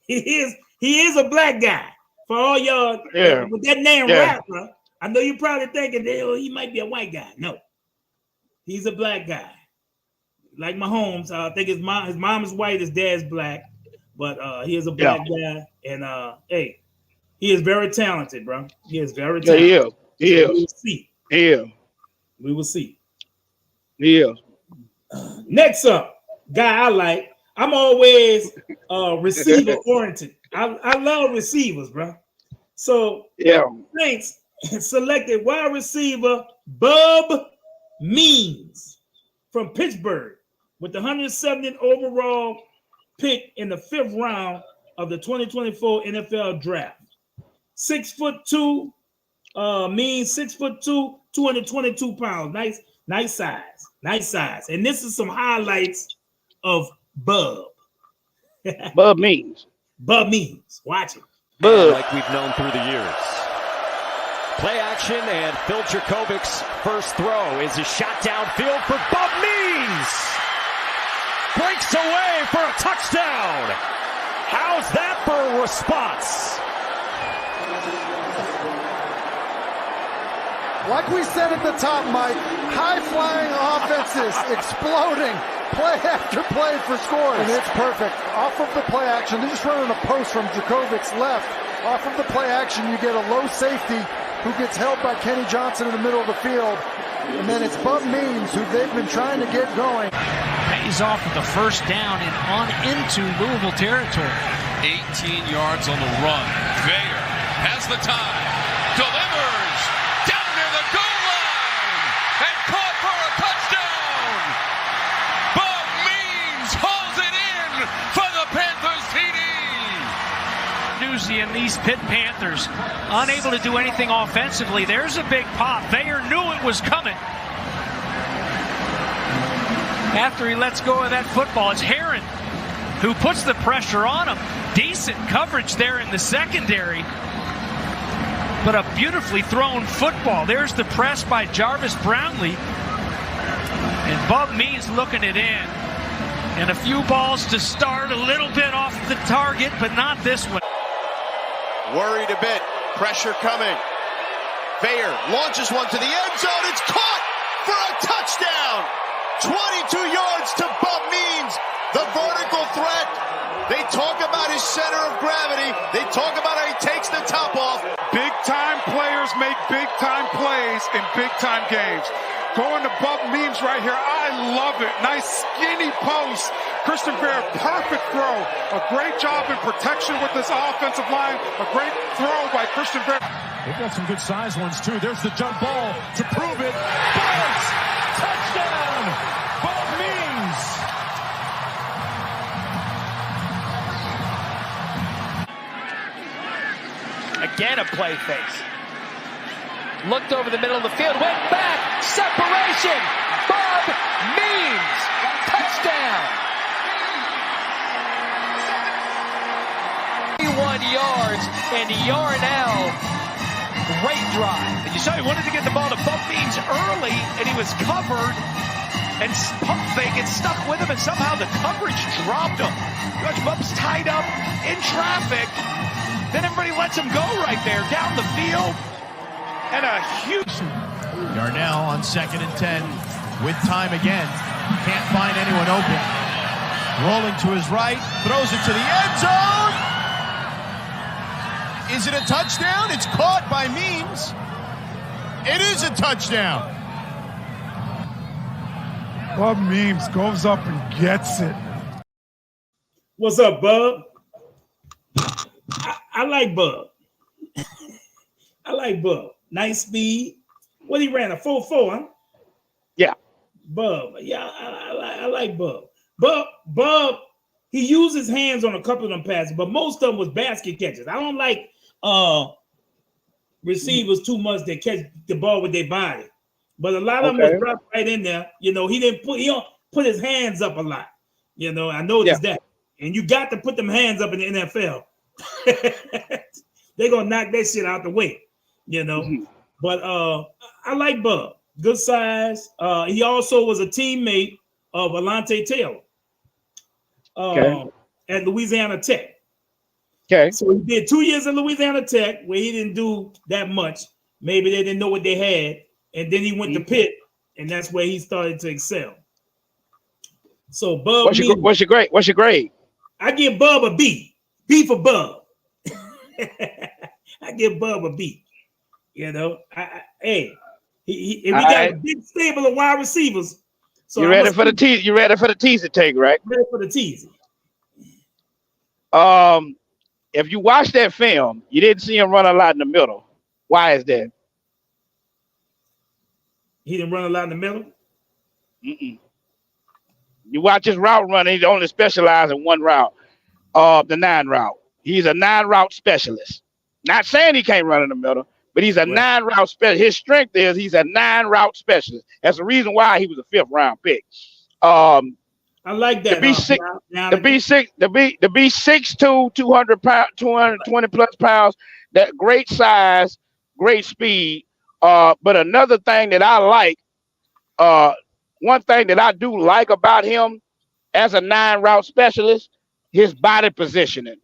he is a black guy. For all y'all with that name Rattler, I know you're probably thinking he might be a white guy. No, he's a black guy. Like Mahomes, I think his mom is white, his dad's black, but he is a black guy, and hey, he is very talented, bro. He is very talented. He is. We will see. We will see. Next up, guy I like. I'm always receiver oriented. I love receivers, bro. So Saints selected wide receiver Bub Means from Pittsburgh with the 170th overall pick in the 5th round of the 2024 NFL draft. 6'2", Means 6'2", 222 pounds. Nice size. And this is some highlights of Bub. Bub Means. Watch it. Bub. Like we've known through the years. Play action, and Phil Jurkovic's first throw is a shot downfield for Bub Means. Breaks away for a touchdown. How's that for a response? Like we said at the top, Mike, high-flying offenses exploding play after play for scores. And it's perfect. Off of the play action, they're just running a post from Jurkovic's left. Off of the play action, you get a low safety who gets held by Kenny Johnson in the middle of the field. And then it's Bub Means, who they've been trying to get going. Pays off with the first down and on into Louisville territory. 18 yards on the run. Veyer has the time. Delivers down near the goal line. And caught for a touchdown. Bub Means holds it in for the Panthers TD. And these Pitt Panthers unable to do anything offensively. There's a big pop. Veyer knew it was coming. After he lets go of that football, it's Herron who puts the pressure on him. Decent coverage there in the secondary, but a beautifully thrown football. There's the press by Jarvis Brownlee, and Bub Means looking it in. And a few balls to start, a little bit off the target, but not this one. Worried a bit. Pressure coming. Veyer launches one to the end zone. It's caught for a touchdown. 22 yards to Bub Means. The vertical threat. They talk about his center of gravity. They talk about how he takes the top off. Big-time players make big-time plays in big-time games. Going to Bub Means right here. I love it. Nice skinny post. Christian Veyer, perfect throw. A great job in protection with this offensive line. A great throw by Christian Veyer. They've got some good size ones too. There's the jump ball to prove it. Bounce! Touchdown! Bub Means! Again a play face. Looked over the middle of the field, went back, separation, Bub Means, touchdown. 21 yards, and Yarnell, great drive. And you saw he wanted to get the ball to Bub Means early, and he was covered, and pump fake and stuck with him, and somehow the coverage dropped him. Watch Bub's tied up in traffic, then everybody lets him go right there, down the field. And a huge Yarnell on 2nd and 10 with time again. Can't find anyone open. Rolling to his right, throws it to the end zone. Is it a touchdown? It's caught by Means. It is a touchdown. Bob Means goes up and gets it. What's up, Bub? I like Bub. I like Bub. Nice speed. What he ran, a 4.4, huh? Yeah. Bub. Yeah, I like Bub. Bub, he used his hands on a couple of them passes, but most of them was basket catches. I don't like receivers too much that catch the ball with their body. But a lot of them was dropped right in there. You know, he don't put his hands up a lot. You know, I noticed that. And you got to put them hands up in the NFL. They're gonna knock that shit out the way, you know. But I like Bub. Good size. He also was a teammate of Alontae Taylor at Louisiana Tech. Okay. So he did 2 years at Louisiana Tech where he didn't do that much. Maybe they didn't know what they had. And then he went to Pitt, and that's where he started to excel. So Bub. What's your grade? What's your grade? I give Bub a B. B for Bub. I give Bub a B. You know, we got a big stable of wide receivers. So you ready for the tease? You ready for the teaser take, right? Ready for the teaser. If you watch that film, you didn't see him run a lot in the middle. Why is that? He didn't run a lot in the middle? You watch his route running, he only specializes in one route, the 9 route. He's a 9 route specialist. Not saying he can't run in the middle, but he's a 9 route specialist. His strength is he's a 9 route specialist. That's the reason why he was a 5th round pick. I like that. The B 6'2", 200 pounds, 220 plus pounds. That great size, great speed. But another thing that I like, one thing that I do like about him as a 9 route specialist, his body positioning.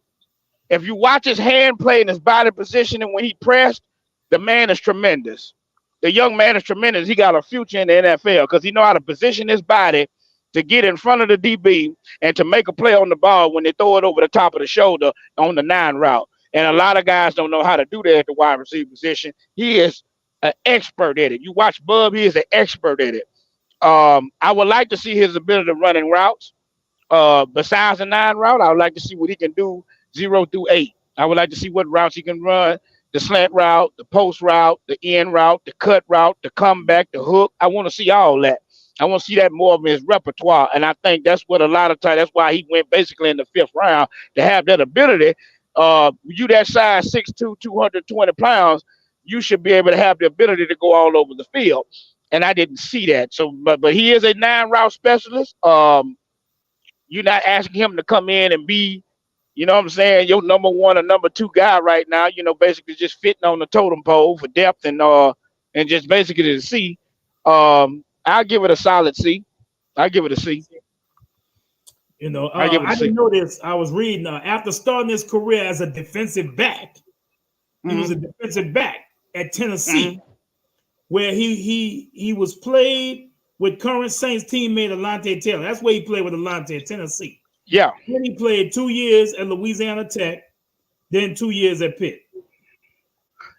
If you watch his hand play and his body positioning when he pressed, the man is tremendous. The young man is tremendous. He got a future in the NFL because he know how to position his body to get in front of the DB and to make a play on the ball when they throw it over the top of the shoulder on the 9 route. And a lot of guys don't know how to do that at the wide receiver position. He is an expert at it. You watch Bub, he is an expert at it. I would like to see his ability to run in routes. Besides the 9 route, I would like to see what he can do 0 through 8. I would like to see what routes he can run, the slant route, the post route, the end route, the cut route, the comeback, the hook. I want to see all that. I want to see that more of his repertoire. And I think that's what a lot of times, that's why he went basically in the 5th round, to have that ability. You that size 6'2", 220 pounds, you should be able to have the ability to go all over the field. And I didn't see that. So, but he is a 9 route specialist. You're not asking him to come in and be, you know what I'm saying, your number 1 or number 2 guy right now, you know, basically just fitting on the totem pole for depth and just basically to C. I'll give it a solid C. I'll give it a C. You know, I didn't know this. I was reading after starting his career as a defensive back, he was a defensive back at Tennessee, where he was played with current Saints teammate Alontae Taylor. That's where he played with Alontae at Tennessee. Yeah. Then he played 2 years at Louisiana Tech, then 2 years at Pitt.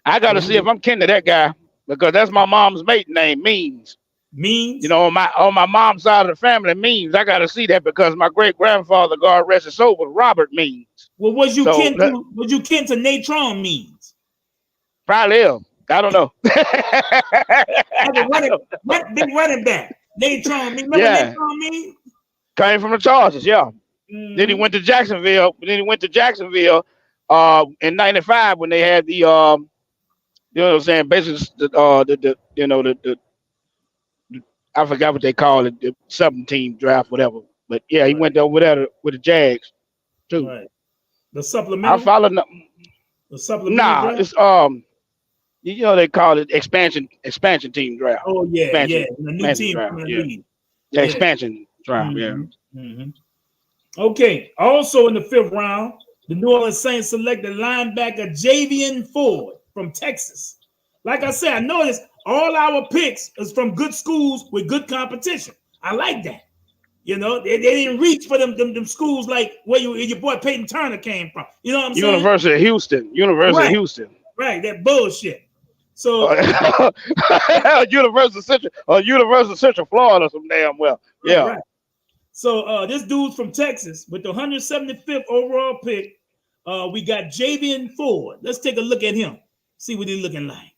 I got to see if I'm kin to that guy because that's my mom's maiden name, Means. Means? You know, on my mom's side of the family, Means. I got to see that because my great grandfather, God rest his soul, was Robert Means. Well, was you kin to Natron Means? Probably is. I don't know. Big running back. Natron Means. Remember Natron Means? Came from the Chargers, yeah. Then he went to Jacksonville. In '95 when they had the you know what I'm saying, basically I forgot what they call it, the 17 draft, whatever. But yeah, he went over there with the Jags too. Right. The supplemental. I followed the supplemental. Nah, draft? it's you know they call it expansion team draft. Oh yeah, expansion, the new team draft, from the yeah. league. Yeah, expansion draft, yeah. Okay. Also in the 5th round, the New Orleans Saints selected linebacker Javian Ford from Texas. Like I said, I noticed all our picks is from good schools with good competition. I like that. You know, they didn't reach for them schools like where your boy Peyton Turner came from. You know what I'm saying? University of Houston. University of Houston. Right, that bullshit. So University of Central Florida, some damn well. Yeah. Right. So this dude's from Texas with the 175th overall pick. We got Javian Ford. Let's take a look at him. See what he's looking like.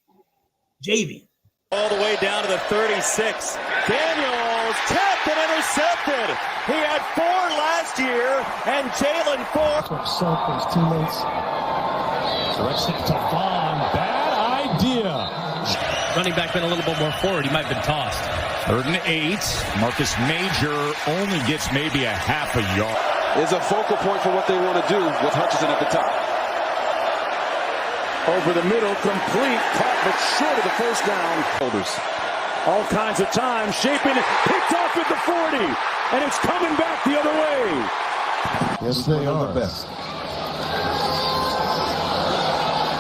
Javian. All the way down to the 36. Daniels tapped and intercepted. He had 4 last year, and Jalen Ford. Himself and his teammates. Direction to Vaughn. Bad idea. Running back been a little bit more forward. He might have been tossed. 3rd and 8. Marcus Major only gets maybe a half a yard. Is a focal point for what they want to do with Hutchinson at the top. Over the middle, complete, caught but short of the first down. Holders. All kinds of time, shaping, picked off at the 40, and it's coming back the other way. Yes, they are the best.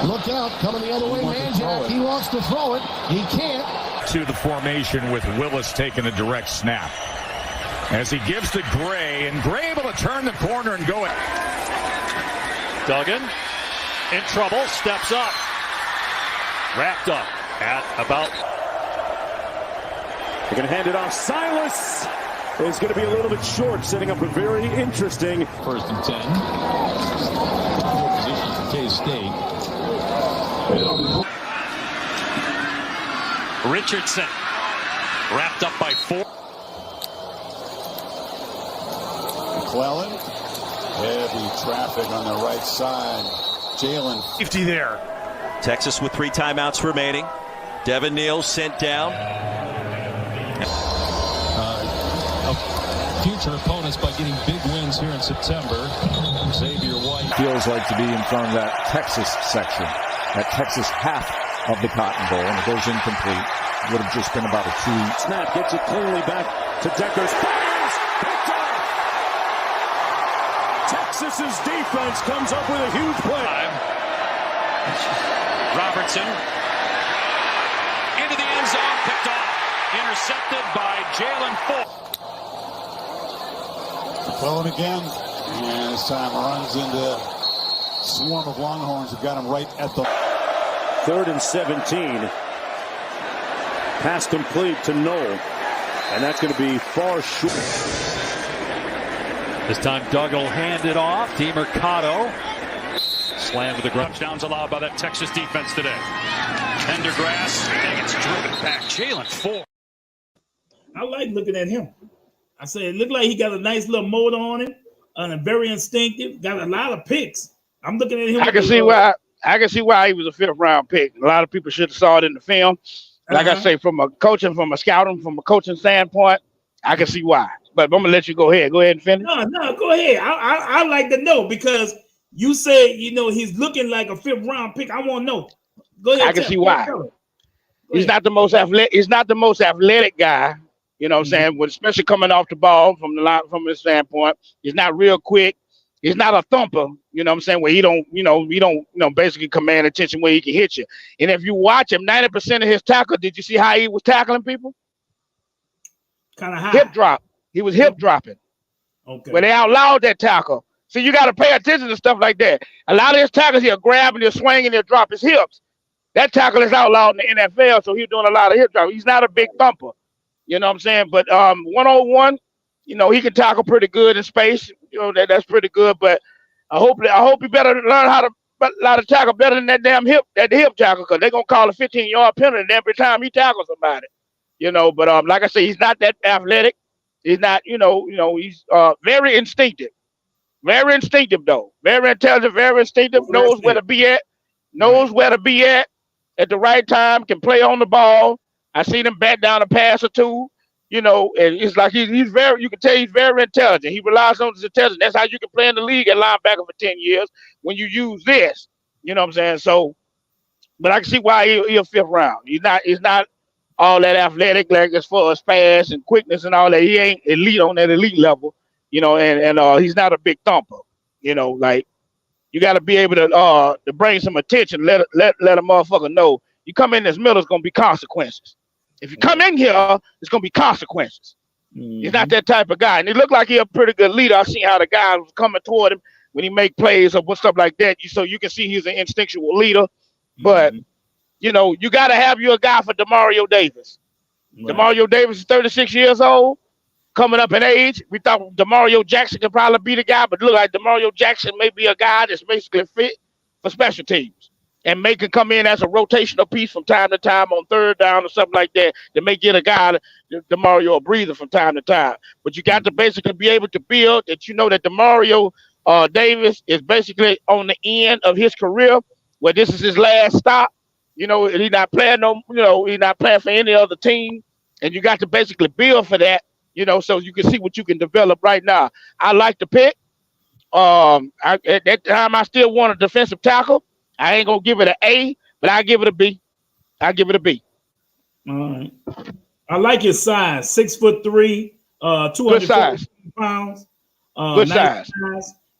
Look out, coming the other way, Manjack. He wants to throw it. He can't. To the formation with Willis taking a direct snap. As he gives to Gray, and Gray able to turn the corner and go it. Duggan in trouble, steps up. Wrapped up at about. They're going to hand it off. Silas is going to be a little bit short, setting up a very interesting 1st and 10. Position for K-State. Richardson wrapped up by 4. McClellan, heavy traffic on the right side. Jalen 50 there. Texas with 3 timeouts remaining. Devin Neal sent down. Future opponents by getting big wins here in September. Xavier White Feels like to be in front of that Texas section, that Texas half of the Cotton Bowl, and it goes incomplete. Would have just been about a 2. Snap gets it cleanly back to Deckers. Fires! Picked off! Texas's defense comes up with a huge play. Robertson into the end zone, picked off. Intercepted by Jalen Ford. McClellan again, and this time runs into a swarm of Longhorns who got him right at the 3rd and 17. Pass complete to Knoll, and that's going to be far short. This time Doug will hand it off. DeMercado slammed to the ground. Touchdowns allowed by that Texas defense today. Pendergrass, and it's driven back. Jalen Ford. I like looking at him. I say it looked like he got a nice little motor on him, and very instinctive. Got a lot of picks. I'm looking at him. I can see why he was a 5th round pick. A lot of people should have saw it in the film. Like I say, from a coaching standpoint, I can see why. But I'm gonna let you go ahead. Go ahead and finish. No, go ahead. I like to know because you say he's looking like a 5th round pick. I want to know. Go ahead. I can see why. He's not the most athletic. He's not the most athletic guy. You know what I'm saying? Especially coming off the ball from his standpoint. He's not real quick. He's not a thumper. You know what I'm saying? Where he don't basically command attention where he can hit you. And if you watch him, 90% of his tackle, did you see how he was tackling people? Kind of high. Hip drop. He was hip dropping. Okay. Where they outlawed that tackle. So you got to pay attention to stuff like that. A lot of his tackles, he'll grab and he'll swing and he'll drop his hips. That tackle is outlawed in the NFL, so he's doing a lot of hip drop. He's not a big thumper. You know what I'm saying? But 101, he can tackle pretty good in space. That's pretty good. But I hope he better learn how to tackle better than that damn hip tackle, because they're gonna call a 15-yard penalty every time he tackles somebody. But like I say, he's not that athletic. He's not, he's very instinctive. Very instinctive though. Very intelligent, very instinctive, knows where to be at the right time, can play on the ball. I seen him bat down a pass or two, and it's like he's very, you can tell he's very intelligent. He relies on his intelligence. That's how you can play in the league at linebacker for 10 years when you use this. You know what I'm saying? So, but I can see why he'll 5th round. He's not all that athletic, like as far as fast and quickness and all that. He ain't elite on that elite level, and he's not a big thumper. Like you got to be able to bring some attention. Let a motherfucker know you come in this middle, it's gonna be consequences. If you come in here, it's gonna be consequences. He's not that type of guy. And he looked like he's a pretty good leader. I seen how the guy was coming toward him when he make plays or stuff like that. So you can see he's an instinctual leader. But, you know, you got to have you a guy for Demario Davis. Right. Demario Davis is 36 years old, coming up in age. We thought Demario Jackson could probably be the guy, but look like Demario Jackson may be a guy that's basically fit for special teams. And may can come in as a rotational piece from time to time on third down or something like that. That may get a guy, Demario, a breather from time to time. But you got to basically be able to build that. You know that Demario Davis is basically on the end of his career, where this is his last stop. You know, he's not playing he's not playing for any other team. And you got to basically build for that, you know, so you can see what you can develop right now. I like the pick. At that time, I still want a defensive tackle. I ain't gonna give it an A, but I give it a B. I give it a B. All right. I like his size. 6'3", 240 pounds. Good size.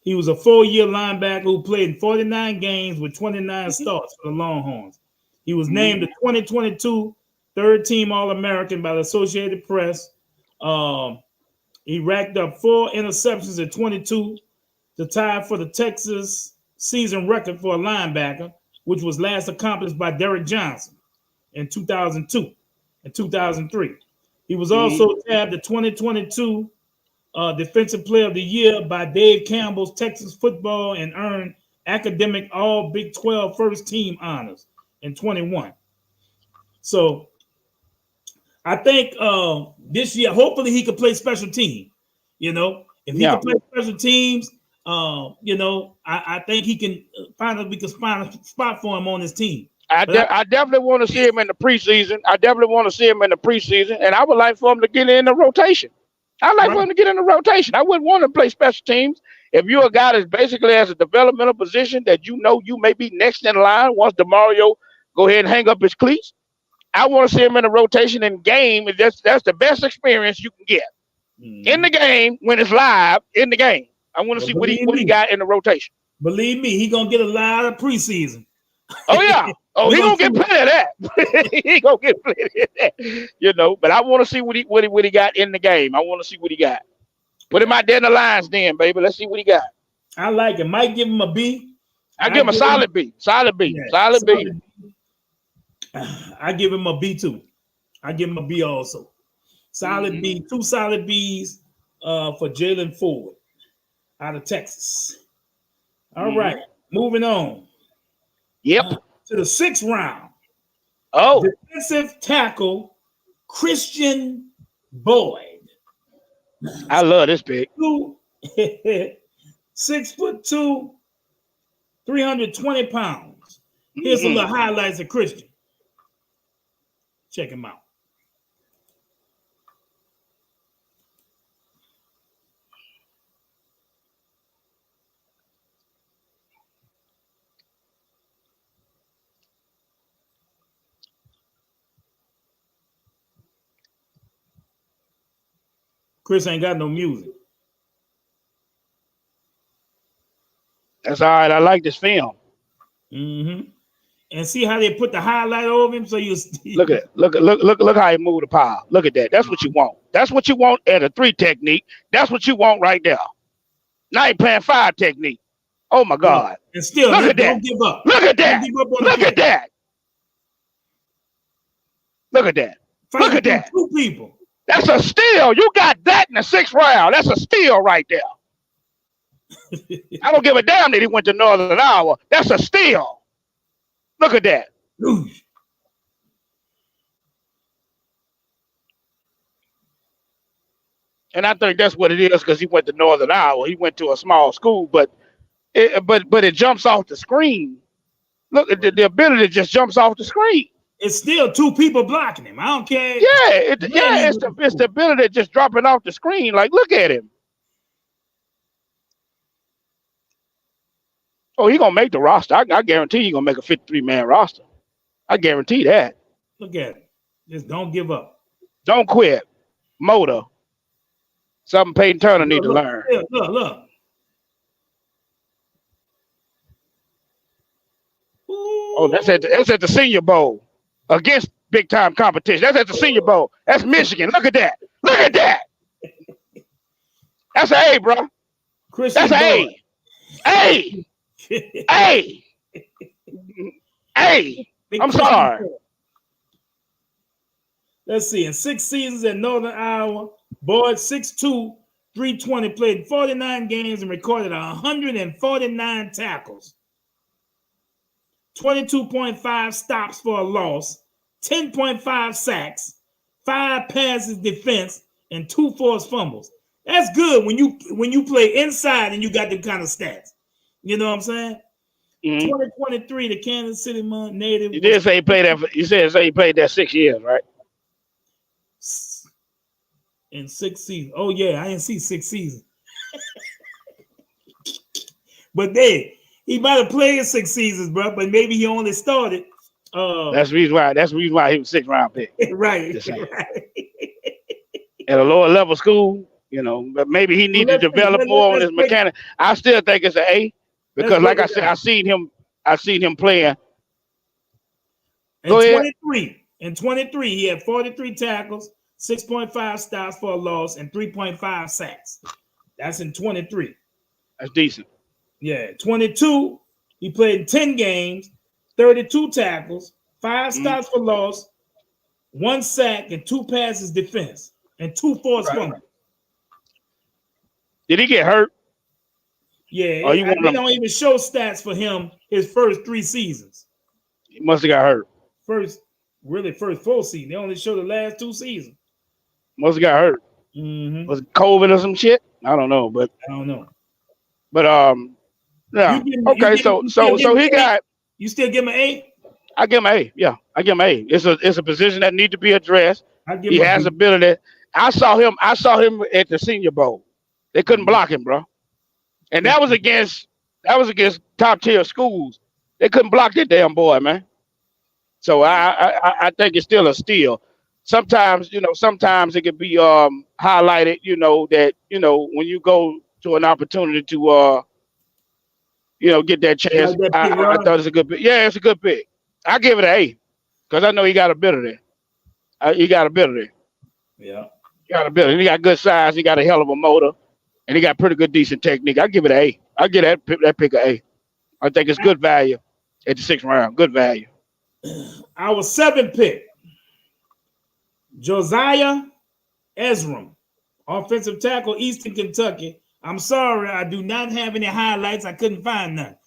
He was a 4-year linebacker who played in 49 games with 29 starts for the Longhorns. He was named the 2022 third-team All-American by the Associated Press. He racked up 4 interceptions in 22 to tie for the Texas season record for a linebacker, which was last accomplished by Derek Johnson in 2002 and 2003. He was also tabbed the 2022 Defensive Player of the Year by Dave Campbell's Texas Football and earned academic All Big 12 first team honors in 21. So I think this year, hopefully he could play special team. You know, if he can play special teams, you know, I think he can find a spot for him on his team. I definitely want to see him in the preseason. And I would like for him to get in the rotation. I like for him to get in the rotation. I wouldn't want to play special teams. If you're a guy that's basically has a developmental position that you know you may be next in line once Demario go ahead and hang up his cleats, I want to see him in the rotation in game. That's the best experience you can get. In the game, when it's live, in the game. I want to see what he got in the rotation. Believe me, he gonna get a lot of preseason. Oh yeah. Oh, he gonna get plenty of that. He gonna get plenty of that. You know, but I want to see what he got in the game. I want to see what he got. Put him out there in the lines, then, baby. Let's see what he got. I like it. Might give him a B. I give him a solid B. Solid B. Yeah, solid B. I give him a B too. I give him a B also. Solid B. 2 solid Bs for Jalen Ford out of Texas. All right, moving on. Yep. To the 6th round. Oh. Defensive tackle Christian Boyd. I love this pick. 6'2", 320 pounds. Here's some little highlights of Christian. Check him out. Chris ain't got no music. That's all right. I like this film. And see how they put the highlight over him, so you look how he moved the pile. Look at that. That's what you want. That's what you want at a 3 technique. That's what you want right there. Now you're playing 5 technique. Oh my God! And still, look at that. Don't give up. Look at that. Look at that. Look at that. Look at that. 2 people. That's a steal. You got that in the 6th round. That's a steal right there. I don't give a damn that he went to Northern Iowa. That's a steal. Look at that. And I think that's what it is because he went to Northern Iowa. He went to a small school, but it jumps off the screen. Look, the ability just jumps off the screen. It's still 2 people blocking him. I don't care. Yeah, it's the ability just dropping off the screen. Like, look at him. Oh, he's gonna make the roster. I guarantee he's gonna make a 53-man roster. I guarantee that. Look at it. Just don't give up. Don't quit. Motor. Something Peyton Turner need to learn. Look. Oh, that's at the Senior Bowl against big time competition. That's at the Senior Bowl. That's Michigan. Look at that. Look at that. That's an A, bro. Christian That's an A. A. A. I'm sorry. Let's see. In 6 seasons at Northern Iowa, Boyd 6'2", 320, played 49 games and recorded 149 tackles, 22.5 stops for a loss, 10.5 sacks, 5 passes defense, and 2 forced fumbles. That's good when you play inside and you got them kind of stats. You know what I'm saying? 2023, the Kansas City native. You did say he played that. You said he played that 6 years, right? In 6 seasons. Oh yeah, I didn't see 6 seasons. But then he might have played 6 seasons, bro. But maybe he only started. That's the reason why. That's the reason why he was 6th round pick. Right. At a lower level school, you know, but maybe he needs to develop more on his mechanic. I still think it's an A because, like I said, I seen him playing. In 23, he had 43 tackles, 6.5 stops for a loss, and 3.5 sacks. That's in 23. That's decent. Yeah, 22, he played in 10 games, 32 tackles, 5 stops for loss, 1 sack, and 2 passes defense, and 2 forced fumbles. Did he get hurt? Yeah, they don't even show stats for him his first 3 seasons. He must have got hurt. First full season. They only show the last 2 seasons. Must have got hurt. Was it COVID or some shit? I don't know, but I don't know. But yeah. Okay, so he got. You still give him an A? I give him an A. Yeah, I give him an A. It's a position that needs to be addressed. He has ability. I saw him at the Senior Bowl. They couldn't block him, bro. And that was against top tier schools. They couldn't block that damn boy, man. So I think it's still a steal. Sometimes it could be highlighted, that when you go to an opportunity to get that chance. I thought it's a good pick. Yeah, it's a good pick. I give it an A because I know he got ability. He got ability. Yeah. He got ability. He got good size. He got a hell of a motor. And he got pretty good, decent technique. I give it an A. I give that pick an A. I think it's good value at the 6th round. Good value. Our 7th pick, Josiah Ezram, offensive tackle, Eastern Kentucky. I'm sorry, I do not have any highlights. I couldn't find none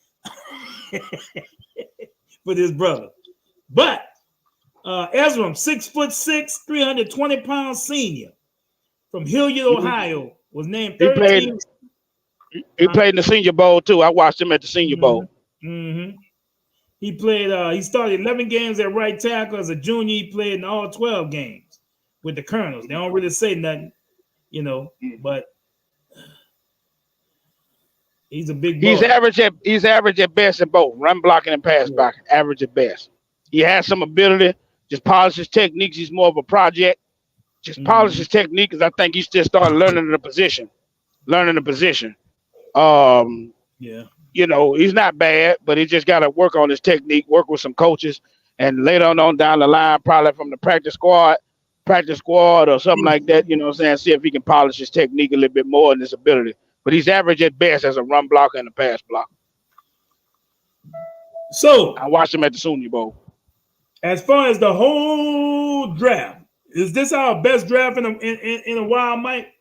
for this brother. But Ezram, 6'6", 320-pound senior from Hilliard, Ohio, was named 13th. He played in the Senior Bowl too. I watched him at the Senior Bowl. He played. He started 11 games at right tackle as a junior. He played in all 12 games with the Colonels. They don't really say nothing, but he's a big boy. He's average at best in both run blocking and pass blocking. Average at best. He has some ability. Just polish his techniques. He's more of a project. Just polish his technique because I think he still started learning the position. He's not bad, but he just got to work on his technique, work with some coaches, and later on down the line, probably from the practice squad or something like that, see if he can polish his technique a little bit more and his ability. But he's average at best as a run blocker and a pass blocker. So I watched him at the Senior Bowl. As far as the whole draft, is this our best draft in a while, Mike?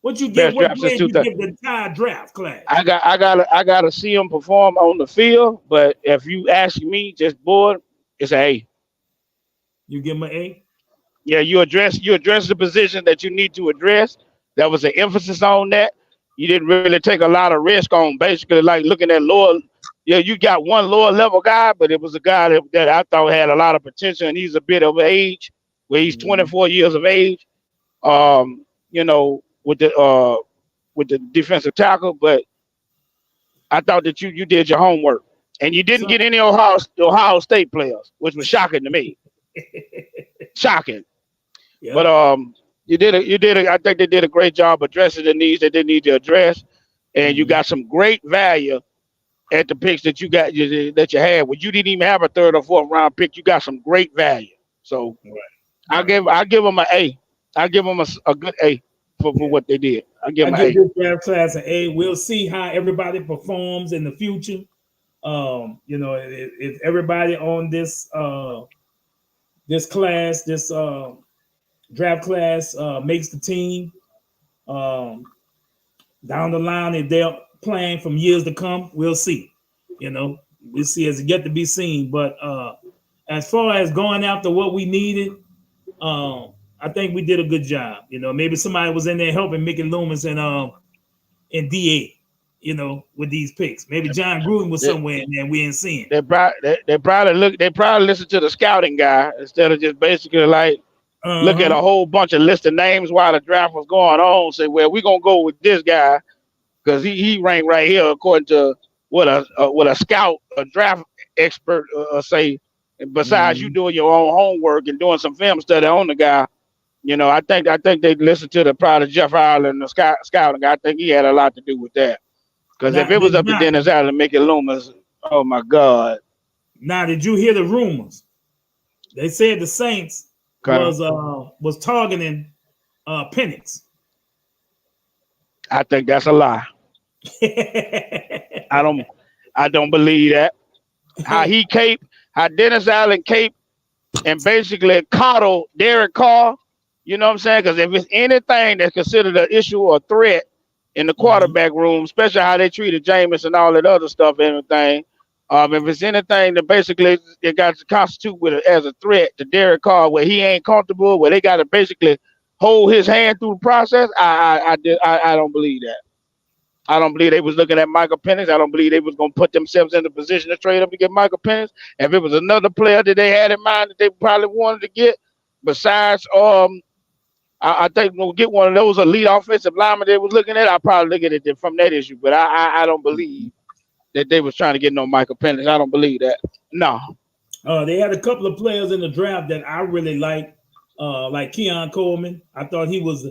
What you give? What grade you give the entire draft class? I gotta see him perform on the field, but if you ask me, just board, it's an A. You give him an A? Yeah, you address the position that you need to address. There was an emphasis on that. You didn't really take a lot of risk on basically like looking at lower. Yeah, you got one lower level guy, but it was a guy that I thought had a lot of potential, and he's a bit of age, where he's 24 years of age. With the defensive tackle, but I thought that you did your homework, and you didn't get any Ohio State players, which was shocking to me. Shocking. Yeah. But I think they did a great job addressing the needs that they need to address, and you got some great value at the picks that you had. When you didn't even have a 3rd or 4th round pick, you got some great value. So I give them an A. I give them a good A for what they did. I give him an this 8. draft class an A. We'll see how everybody performs in the future. You know, if everybody on this class, this draft class makes the team down the line, if they're playing from years to come, we'll see. You know, we'll see as it yet to be seen. But as far as going after what we needed, I think we did a good job. You know, maybe somebody was in there helping Mickey Loomis and DA, you know, with these picks. Maybe John Gruden was somewhere in there we ain't seeing. They probably listen to the scouting guy instead of just basically like look at a whole bunch of list of names while the draft was going on. Say, well, we're gonna go with this guy because he ranked right here according to what a scout, a draft expert say. And besides you doing your own homework and doing some film study on the guy, you know, I think they listened to probably Jeff Ireland, the scouting guy. I think he had a lot to do with that. Because if it was up to Dennis Allen, Mickey Loomis, oh my God. Now, did you hear the rumors? They said the Saints was targeting Penix. I think that's a lie. I don't believe that. How Dennis Allen caped and basically coddled Derek Carr. You know what I'm saying? Because if it's anything that's considered an issue or threat in the quarterback room, especially how they treated Jameis and all that other stuff and everything, if it's anything that basically it got to constitute with it as a threat to Derek Carr, where he ain't comfortable, where they got to basically hold his hand through the process, I don't believe that. I don't believe they was looking at Michael Penix. I don't believe they was going to put themselves in the position to trade up to get Michael Penix. If it was another player that they had in mind that they probably wanted to get, besides, I think we'll get one of those elite offensive linemen they was looking at. I'll probably look at it from that issue. But I don't believe that they was trying to get no Michael Penix. I don't believe that. No. They had a couple of players in the draft that I really like Keon Coleman. I thought he was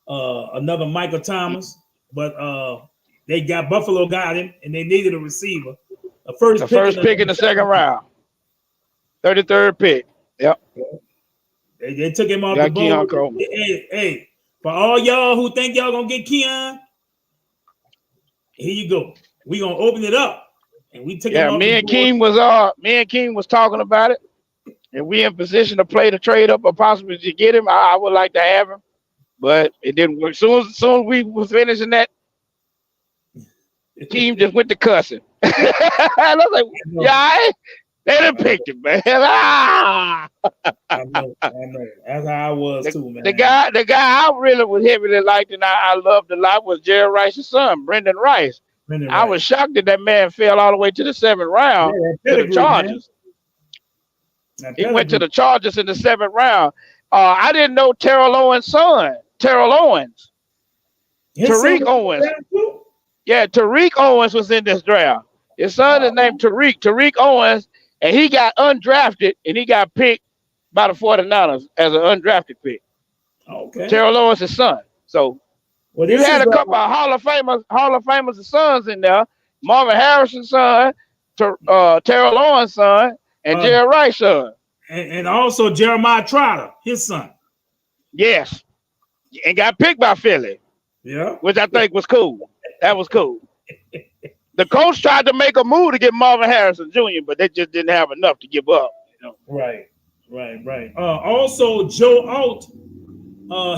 another Michael Thomas, but Buffalo got him, and they needed a receiver. The first pick in the second round, 33rd pick. Yep. They took him off the board. Hey, for all y'all who think y'all gonna get Keon, here you go. We gonna open it up, and we took him off me the and board. Keem was talking about it, and we in position to play the trade up or possibly to get him. I would like to have him, but it didn't work. Soon as we was finishing that, team just went to cussing. I was like, yeah, they done picked him, man. I know. That's how I was too, man. The guy I really was heavily liked and I loved a lot was Jerry Rice's son, Brendan Rice. I was shocked that man fell all the way to the 7th round to the Chargers. He went to the Chargers in the 7th round. I didn't know Terrell Owens' son, Terrell Owens. Tariq Owens. Yeah, Tariq Owens was in this draft. His son is named Tariq Owens, and he got undrafted, and he got picked by the 49ers as an undrafted pick. Okay. Terrell Owens' son. So you had a couple of Hall of Famers' sons in there. Marvin Harrison's son, Terrell Owens' son, and Jerry Rice's son. And also Jeremiah Trotter, his son. Yes. And got picked by Philly. Yeah. Which I think was cool. That was cool. The coach tried to make a move to get Marvin Harrison Jr., but they just didn't have enough to give up. You know? Right. Also, Joe Alt,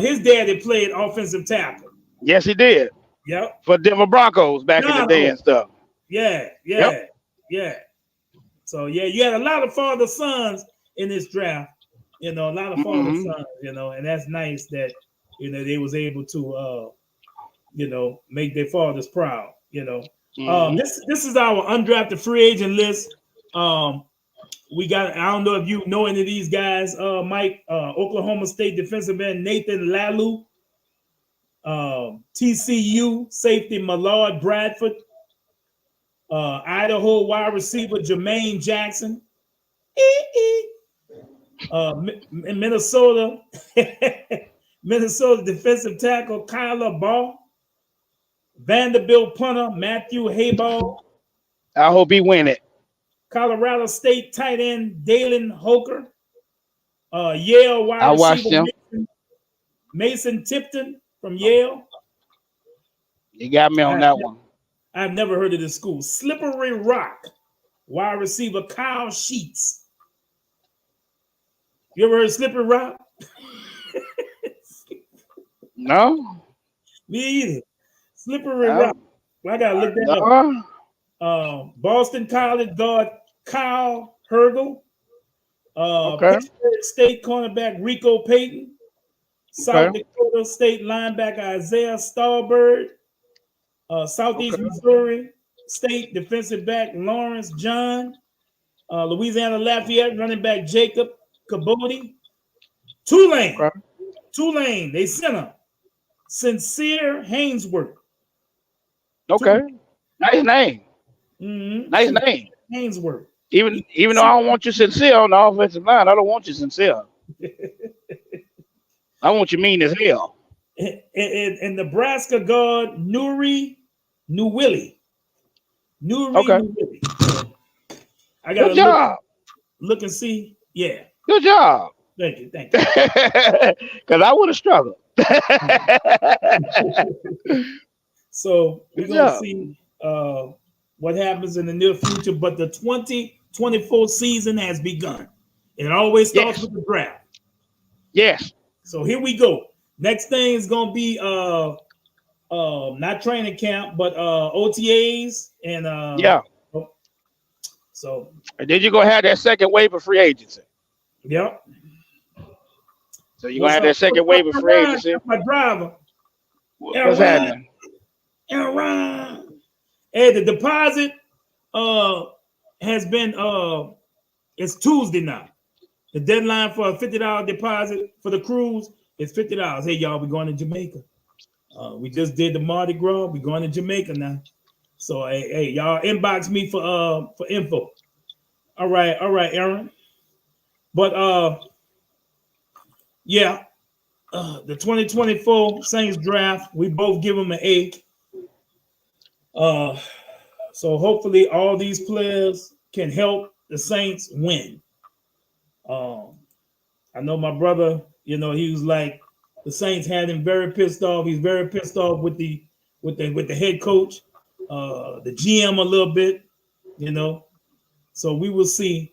his daddy played offensive tackle. Yes, he did. Yep. For Denver Broncos back in the day and stuff. Yeah. So, you had a lot of father sons in this draft. You know, a lot of father sons, you know, and that's nice that, you know, they was able to, you know, make their fathers proud, you know. This is our undrafted free agent list. We got, I don't know if you know any of these guys, Mike, Oklahoma State defensive end Nathan Lalu, TCU safety Millard Bradford, Idaho wide receiver Jermaine Jackson, Minnesota defensive tackle Kyler Ball, Vanderbilt punter Matthew Hayball. I hope he win it. Colorado State tight end Dalen Hoker. Yale wide receiver Mason Tipton from Yale. You got me on that one. I've never heard of this school. Slippery Rock, wide receiver Kyle Sheets. You ever heard of Slippery Rock? No. Me either. Slippery Rock. Well, I gotta look that up. Boston College guard Kyle Hergel. Pittsburgh State cornerback Rico Payton. South Dakota State linebacker Isaiah Stallbird. Southeast Missouri State defensive back Lawrence John. Louisiana Lafayette running back Jacob Caboti. Tulane, they center Sincere Hainsworth. Okay. Nice name. Mm-hmm. Nice name. Hainsworth. Even though I don't want you sincere on the offensive line, I don't want you sincere. I want you mean as hell. And Nebraska guard Nuri Nuwili. I got to look and see. Yeah. Good job. Thank you. Because I would have struggled. So we're going to see what happens in the near future. But the 2024 season has begun. It always starts with the draft. Yes. So here we go. Next thing is going to be not training camp, but OTAs and So and then you're gonna have that second wave of free agency. Yep. So you're gonna have that second wave of free agency. My driver. What's happening? Aaron. Hey, the deposit has been it's Tuesday now. The deadline for a $50 deposit for the cruise is $50. Hey y'all, we're going to Jamaica. We just did the Mardi Gras. We're going to Jamaica now. So hey, y'all inbox me for info. All right, Aaron. But the 2024 Saints draft, we both give them an A. So hopefully all these players can help the Saints win. I know my brother, he was like the Saints had him very pissed off. He's very pissed off with the head coach, the GM a little bit, So we will see,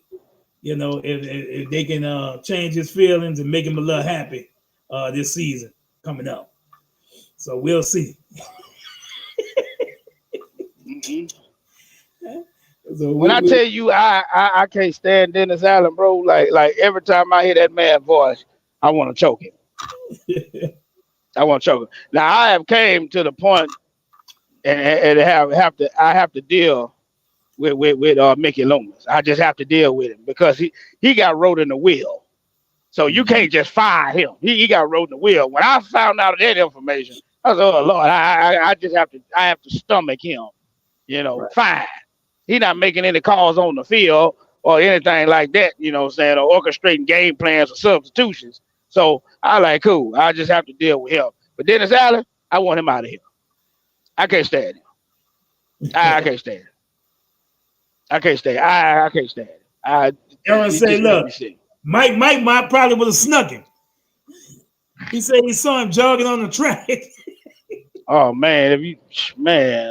if they can change his feelings and make him a little happy this season coming up. So we'll see. So when I tell you I can't stand Dennis Allen, bro, like every time I hear that man's voice, I want to choke him. I want to choke him. Now I have came to the point and I have to deal with Mickey Loomis. I just have to deal with him because he got wrote in the will. So you can't just fire him. He got wrote in the will. When I found out that information, I was, oh Lord, I have to stomach him. Right. Fine. He's not making any calls on the field or anything like that, or orchestrating game plans or substitutions. So I like, cool. I just have to deal with him. But Dennis Allen, I want him out of here. I can't stand him. I can't stand it. I can't stand it. I can't stand it. Aaron said, look, Mike probably would have snuck him. He said he saw him jogging on the track. Oh, man.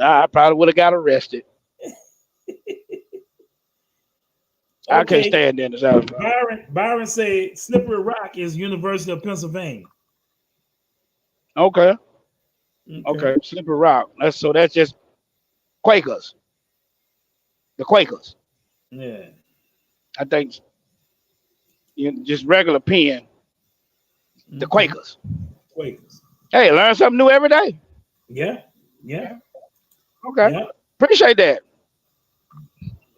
I probably would have got arrested. I can't stand Dennis Allen. Byron said Slippery Rock is University of Pennsylvania. Okay. Slippery Rock. That's just Quakers. The Quakers. Yeah. I think just regular pen. The Quakers. Hey, learn something new every day. Yeah. Okay. Yeah. Appreciate that.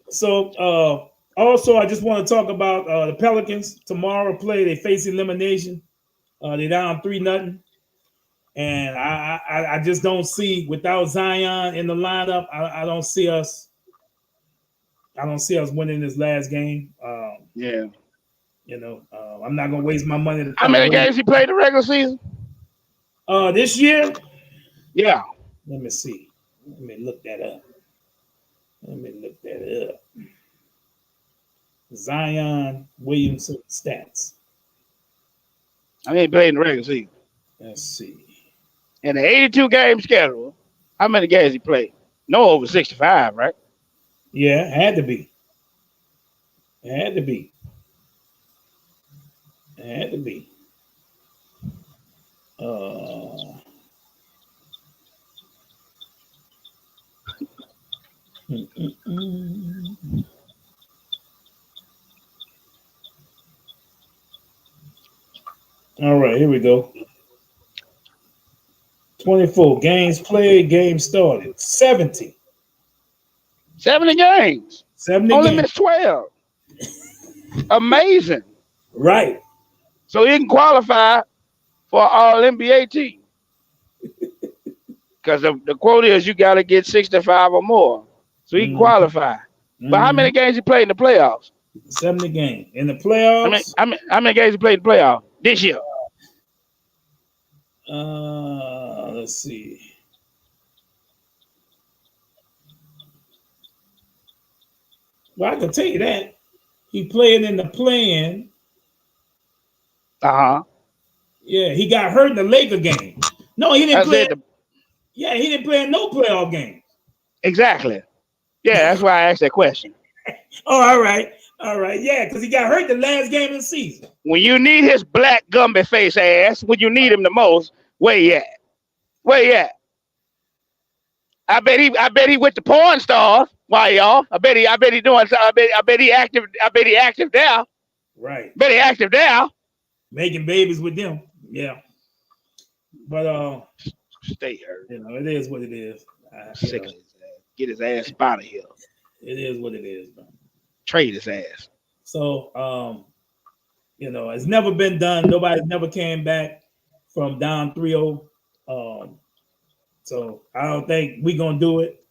So also I just want to talk about the Pelicans tomorrow play. They face elimination. They're down 3-0. And I just don't see, without Zion in the lineup, I don't see us winning this last game. I'm not gonna waste my money. How many games he played in the regular season? This year? Yeah. Let me see. Let me look that up. Zion Williamson stats. I mean, he played in the regular season. Let's see. In the 82 game schedule, How many games he played? No over 65, right? Yeah, had to be. It had to be. It had to be. All right, here we go. 24 games played, games started. 70. 70 games. 70 Only games. missed 12. Amazing. Right. So he can qualify for all NBA team. Because the quote is you got to get 65 or more. So he can qualify. But how many games he played in the playoffs? 70 games. In the playoffs? How many games he played in the playoffs this year? Let's see. Well, I can tell you that. He played in the play-in. Uh-huh. Yeah, he got hurt in the Laker game. No, he didn't play. Yeah, he didn't play in no playoff game. Exactly. Yeah, that's why I asked that question. Oh, all right. All right. Yeah, because he got hurt the last game of the season. When you need his black Gumby face ass, when you need him the most, where he at? Where he at? I bet he with the porn stars. Why, y'all? I bet he doing something. I bet he active there. Right. Bet he active there. Making babies with them. Yeah. But stay here. You know, it is what it is. Sick of his ass. Get his ass out of here. It is what it is, bro. Trade his ass. So you know, it's never been done. Nobody's never came back from down 3-0. So I don't think we're gonna do it.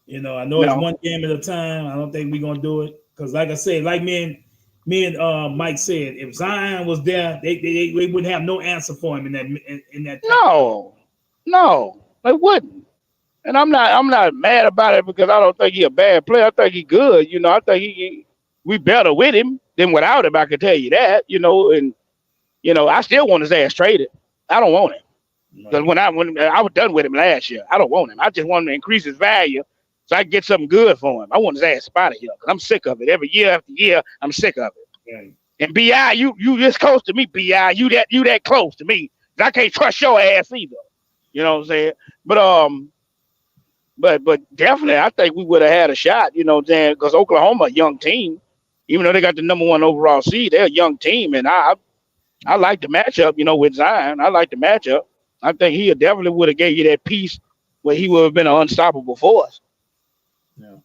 You know, I know it's one game at a time. I don't think we're gonna do it. Because like I said, like me and Mike said, if Zion was there, they wouldn't have no answer for him in that time. No, they wouldn't. And I'm not mad about it because I don't think he's a bad player. I think he's good. You know, I think we better with him than without him. I can tell you that. You know, and you know, I still want his ass traded. I don't want him. Because when I was done with him last year, I don't want him. I just want him to increase his value so I can get something good for him. I want his ass out of here because I'm sick of it. Every year after year, I'm sick of it. Right. And B.I., you this close to me, B.I. You that close to me. I can't trust your ass either. You know what I'm saying? But definitely, I think we would have had a shot. You know what I'm saying? Because Oklahoma, a young team, even though they got the #1 overall seed, they're a young team, and I like the matchup. You know, with Zion, I like the matchup. I think he definitely would have gave you that piece where he would have been an unstoppable force. Yeah.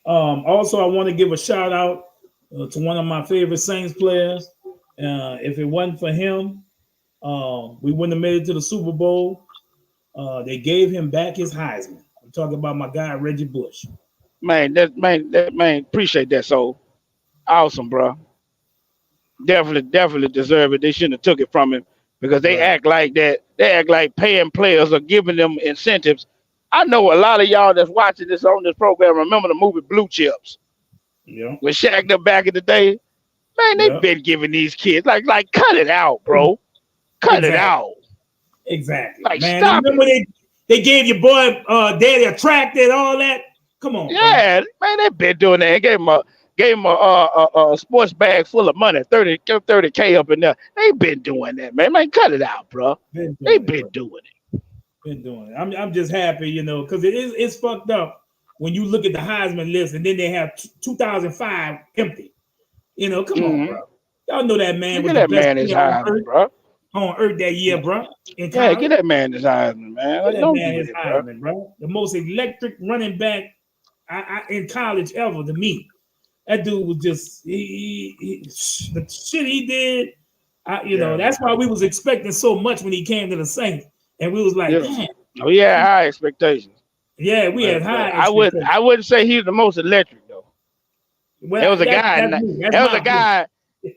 Also, I want to give a shout out to one of my favorite Saints players. If it wasn't for him, we wouldn't have made it to the Super Bowl. They gave him back his Heisman. I'm talking about my guy Reggie Bush. Man, appreciate that. So awesome, bro. Definitely deserve it. They shouldn't have took it from him because they act like that. They act like paying players or giving them incentives. I know a lot of y'all that's watching this on this program remember the movie Blue Chips. Yeah. With Shaq them back in the day. Man, they've been giving these kids like cut it out, bro. Cut it out. Exactly. Like, man, stop remember they gave your boy Daddy a track and all that? Come on. Yeah, bro. Man, they've been doing that. Gave him a sports bag full of money, 30K up in there. They've been doing that, man. Man, cut it out, bro. They've been doing it. Been doing it. I'm just happy, you know, because it's fucked up when you look at the Heisman list and then they have 2005 empty. You know, come on, bro. Y'all know that man was the best player bro. On earth that year, bro. Yeah, get that man his Heisman, man. Get that man his Heisman, bro. The most electric running back in college ever to me. That dude was just the shit he did. You know, that's why we was expecting so much when he came to the Saints, and we was like, damn. Oh yeah, high expectations. Yeah, we had high. I wouldn't say he's the most electric though. Well, there was a guy. There was a guy.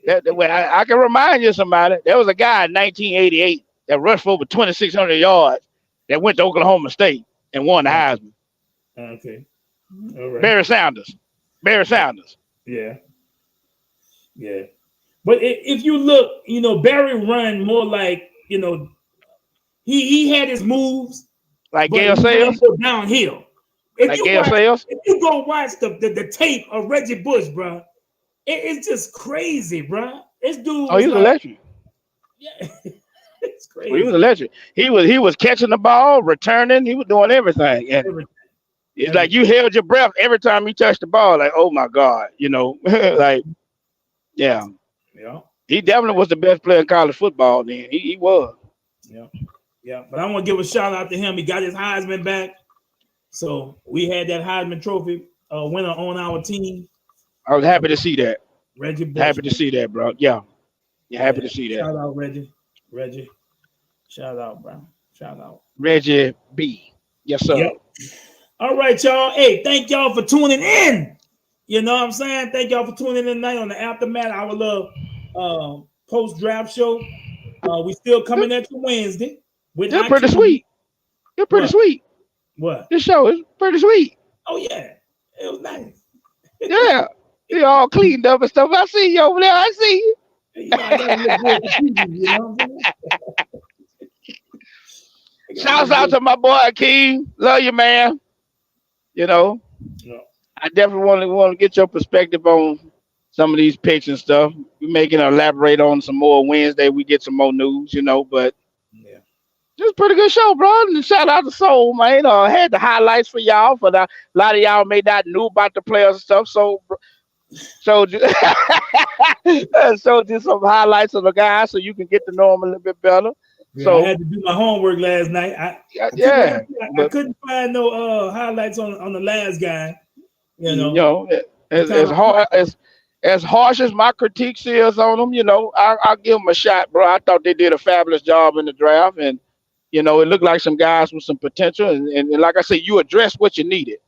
I can remind you of somebody. There was a guy in 1988 that rushed for over 2,600 yards that went to Oklahoma State and won the Heisman. Okay. All right. Barry Sanders. Yeah. Yeah. But if you look, you know, Barry run more like, you know, he had his moves, Like but Gale he Sayers? go downhill. Like Gale Sayers? If you go watch the tape of Reggie Bush, bro, it's just crazy, bro. This dude. Oh, he was electric. Yeah, it's crazy. He was electric. He was catching the ball, returning. He was doing everything, and it's like you held your breath every time he touched the ball. Like, oh my God, you know, like, yeah. He definitely was the best player in college football. Then he was. Yeah. But I want to give a shout out to him. He got his Heisman back, so we had that Heisman Trophy winner on our team. I was happy to see that. Reggie Bush. Happy to see that, bro. Yeah. Happy to see that. Shout out, Reggie. Shout out, bro. Shout out. Reggie B. Yes, sir. Yep. All right, y'all. Hey, thank y'all for tuning in. You know what I'm saying? Thank y'all for tuning in tonight on the Aftermath, our little post-draft show. We still coming at you Wednesday. They're pretty sweet. They're pretty sweet. What? This show is pretty sweet. Oh, yeah. It was nice. Yeah. You all cleaned up and stuff. I see you over there. I see you. Shouts out to my boy Akeem. Love you, man. You know, I definitely want to get your perspective on some of these picks and stuff. We may can elaborate on some more Wednesday. We get some more news, you know, but it's a pretty good show, bro. And shout out to Soul, man. I had the highlights for y'all. A lot of y'all may not knew about the players and stuff, so showed you some highlights of the guys so you can get to know them a little bit better. Yeah, so I had to do my homework last night. I couldn't find no highlights on the last guy. You know, as harsh as my critiques is on them, you know, I'll give them a shot, bro. I thought they did a fabulous job in the draft, and you know, it looked like some guys with some potential. And like I said, you addressed what you needed.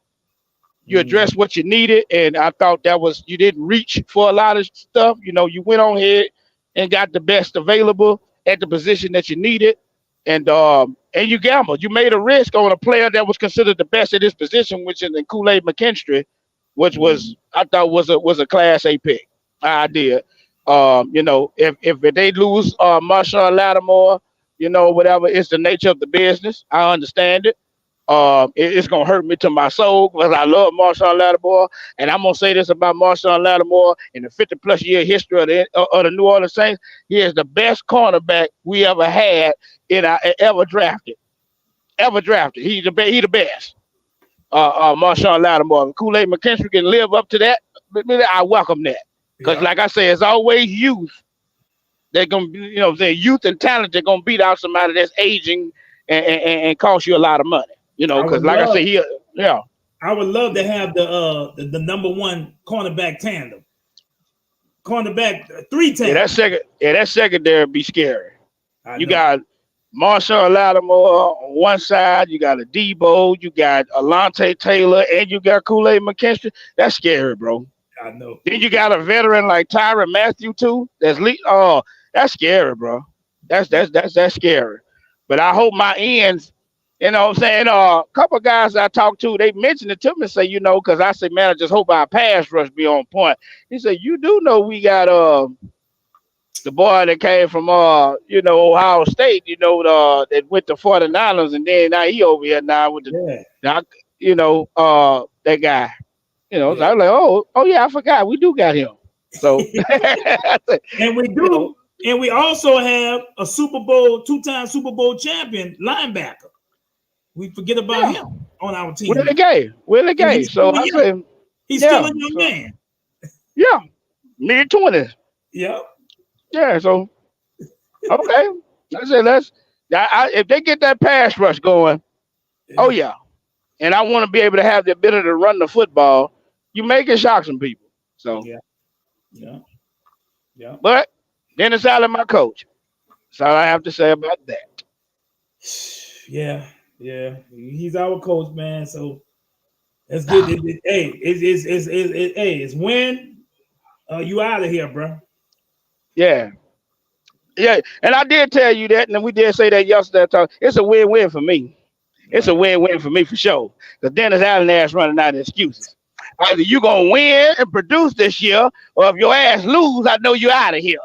You addressed what you needed, and I thought you didn't reach for a lot of stuff. You know, you went on ahead and got the best available at the position that you needed, and you gambled. You made a risk on a player that was considered the best at his position, which is in Kool-Aid McKinstry, which was I thought was a Class A pick. I did. You know, if they lose Marshawn Lattimore, you know, whatever, it's the nature of the business. I understand it. It's gonna hurt me to my soul because I love Marshawn Lattimore, and I'm gonna say this about Marshawn Lattimore in the 50+ year history of the New Orleans Saints. He is the best cornerback we ever had ever drafted. He the best. Marshawn Lattimore. Kool-Aid McKinstry can live up to that. I welcome that because, like I say, it's always youth. They're gonna be, you know, youth and talent. They're gonna beat out somebody that's aging and cost you a lot of money. You know, because like I say, I would love to have the number one cornerback tandem. Cornerback 3 tandem. That secondary be scary. You got Marshawn Lattimore on one side, you got a Debo, you got Alontae Taylor, and you got Kool-Aid McKinstry. That's scary, bro. I know. Then you got a veteran like Tyrann Mathieu too. That's scary, bro. That's scary. But I hope my ends. You know what I'm saying? A couple of guys I talked to, they mentioned it to me, say, you know, because I said, man, I just hope our pass rush be on point. He said, you do know we got the boy that came from you know, Ohio State, you know, that went to 49ers, and then now he over here now with you know, that guy. You know, so I was like, oh yeah, I forgot. We do got him. So and we do, and we also have a two-time Super Bowl champion linebacker. We forget about him on our team. Willie Gay. So I say he's still a young man. Yeah, mid-20s. Yeah. Yeah. So okay, I said if they get that pass rush going, oh yeah, and I want to be able to have the ability to run the football. You make it shock some people. So yeah. But Dennis Allen, my coach. That's all I have to say about that. Yeah, he's our coach, man. So that's good. It's win. You out of here, bro. Yeah, and I did tell you that, and we did say that yesterday. It's a win-win for me. It's a win-win for me for sure. Because Dennis Allen ass running out of excuses. Either you gonna win and produce this year, or if your ass lose, I know you're out of here.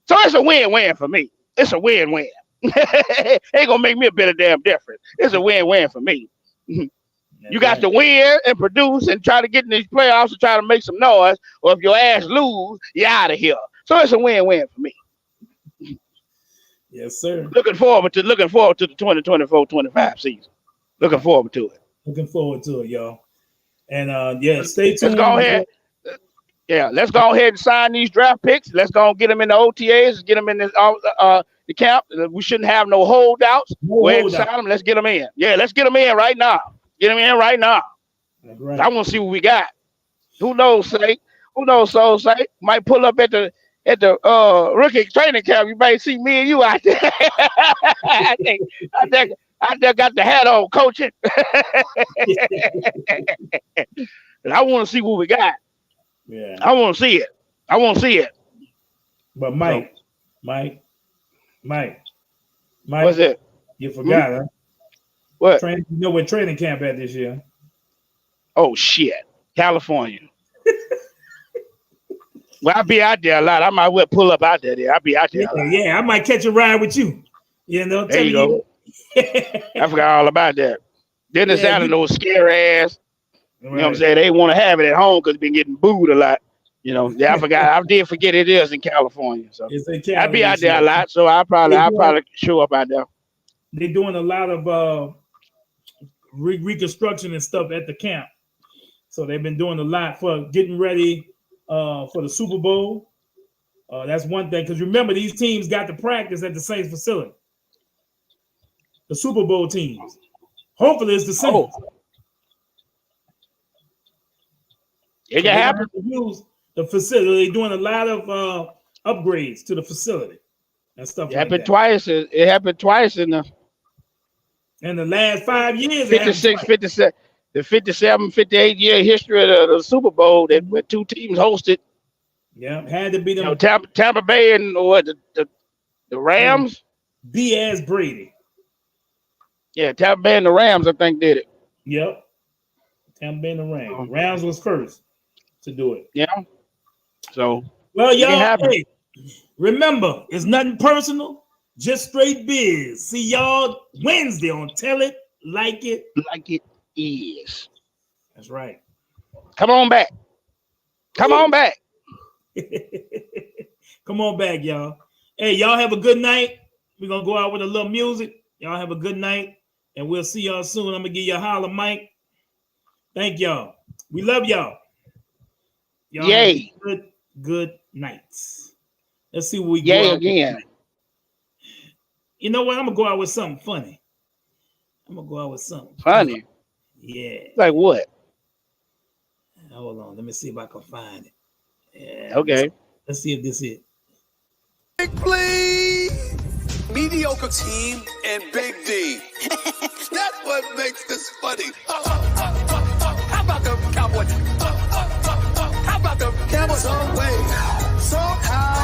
So it's a win-win for me. It's a win-win. Ain't gonna make me a bit of damn difference. It's a win-win for me. You got to win and produce and try to get in these playoffs and try to make some noise, or if your ass lose, you're out of here. So it's a win-win for me. Yes, sir. Looking forward to the 2024-25 season. Looking forward to it. Looking forward to it, y'all. And stay tuned. Let's go ahead. Yeah, let's go ahead and sign these draft picks. Let's go and get them in the OTAs, get them in the camp. We shouldn't have no holdouts. Go ahead and sign them. Let's get them in. Yeah, let's get them in right now. Get them in right now. Right. I want to see what we got. Who knows, Say? Who knows, Soul Say? Might pull up at the rookie training camp. You might see me and you out there. I got the hat on, coaching. And I want to see what we got. Yeah, I want to see it. I want to see it. But Mike, what's it? You forgot, huh? What? You know where training camp at this year? Oh shit, California. Well, I'll be out there a lot. I might well pull up out there. I'll be out there. Yeah, I might catch a ride with you. You know, there you go. I forgot all about that. Then it's out of those scary ass. You know what I'm saying? They want to have it at home because been getting booed a lot. You know, I forgot. I did forget it is in California. So I'll be out there a lot. So I'll probably show up out there. They're doing a lot of reconstruction and stuff at the camp. So they've been doing a lot for getting ready for the Super Bowl. That's one thing, because remember, these teams got to practice at the same facility. The Super Bowl teams. Hopefully it's the same. It can happen. Use the facility. They're doing a lot of upgrades to the facility and stuff. It happened twice. It happened twice in the last 5 years. 56, 57, the 57, 58 year history of the Super Bowl that where two teams hosted. Yeah, had to be them. You know, Tampa Bay and the Rams. Diaz Brady. Yeah, Tampa Bay and the Rams, I think, did it. Yep. Tampa Bay and the Rams. Rams was first to do it. Yeah. So, well, y'all, hey, remember, it's nothing personal, just straight biz. See y'all Wednesday on Tell It Like It Is. That's right. Come on back. Come on back. Come on back, y'all. Hey, y'all have a good night. We're going to go out with a little music. Y'all have a good night, and we'll see y'all soon. I'm going to give you a holler, Mike. Thank y'all. We love y'all. Y'all Yay. Good nights. Let's see what we Yay again. You know what? I'm going to go out with something funny. Funny? Yeah. Like what? Hold on. Let me see if I can find it. Yeah. Okay. Let's see if this is it. Big please. Mediocre team and Big D. That's what makes this funny. How about the Cowboys? How about the Cowboys? Some way, somehow,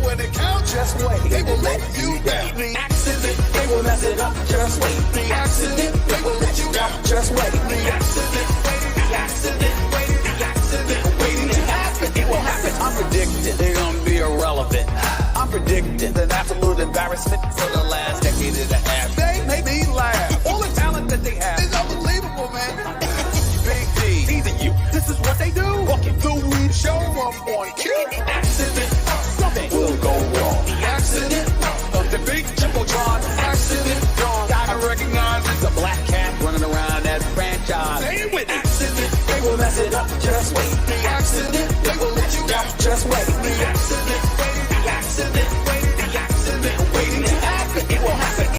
when it counts, just wait. They will let you down. The accident, they will mess it up. Just wait. The accident, they will let you down. Just wait. The accident, waiting to happen. It will happen. I'm predicting they're gonna be irrelevant. I'm predicting an absolute embarrassment for the last decade and a half. They make me laugh. All the talent that they have is unbelievable, man. Big D, these are you. This is what they do. Walking through, we show up on cue. Accident, something will go wrong. The accident of the big Jumbotron. Accident, gotta recognize it's a black cat running around that franchise. Say it with accident, they will mess it up. Just wait.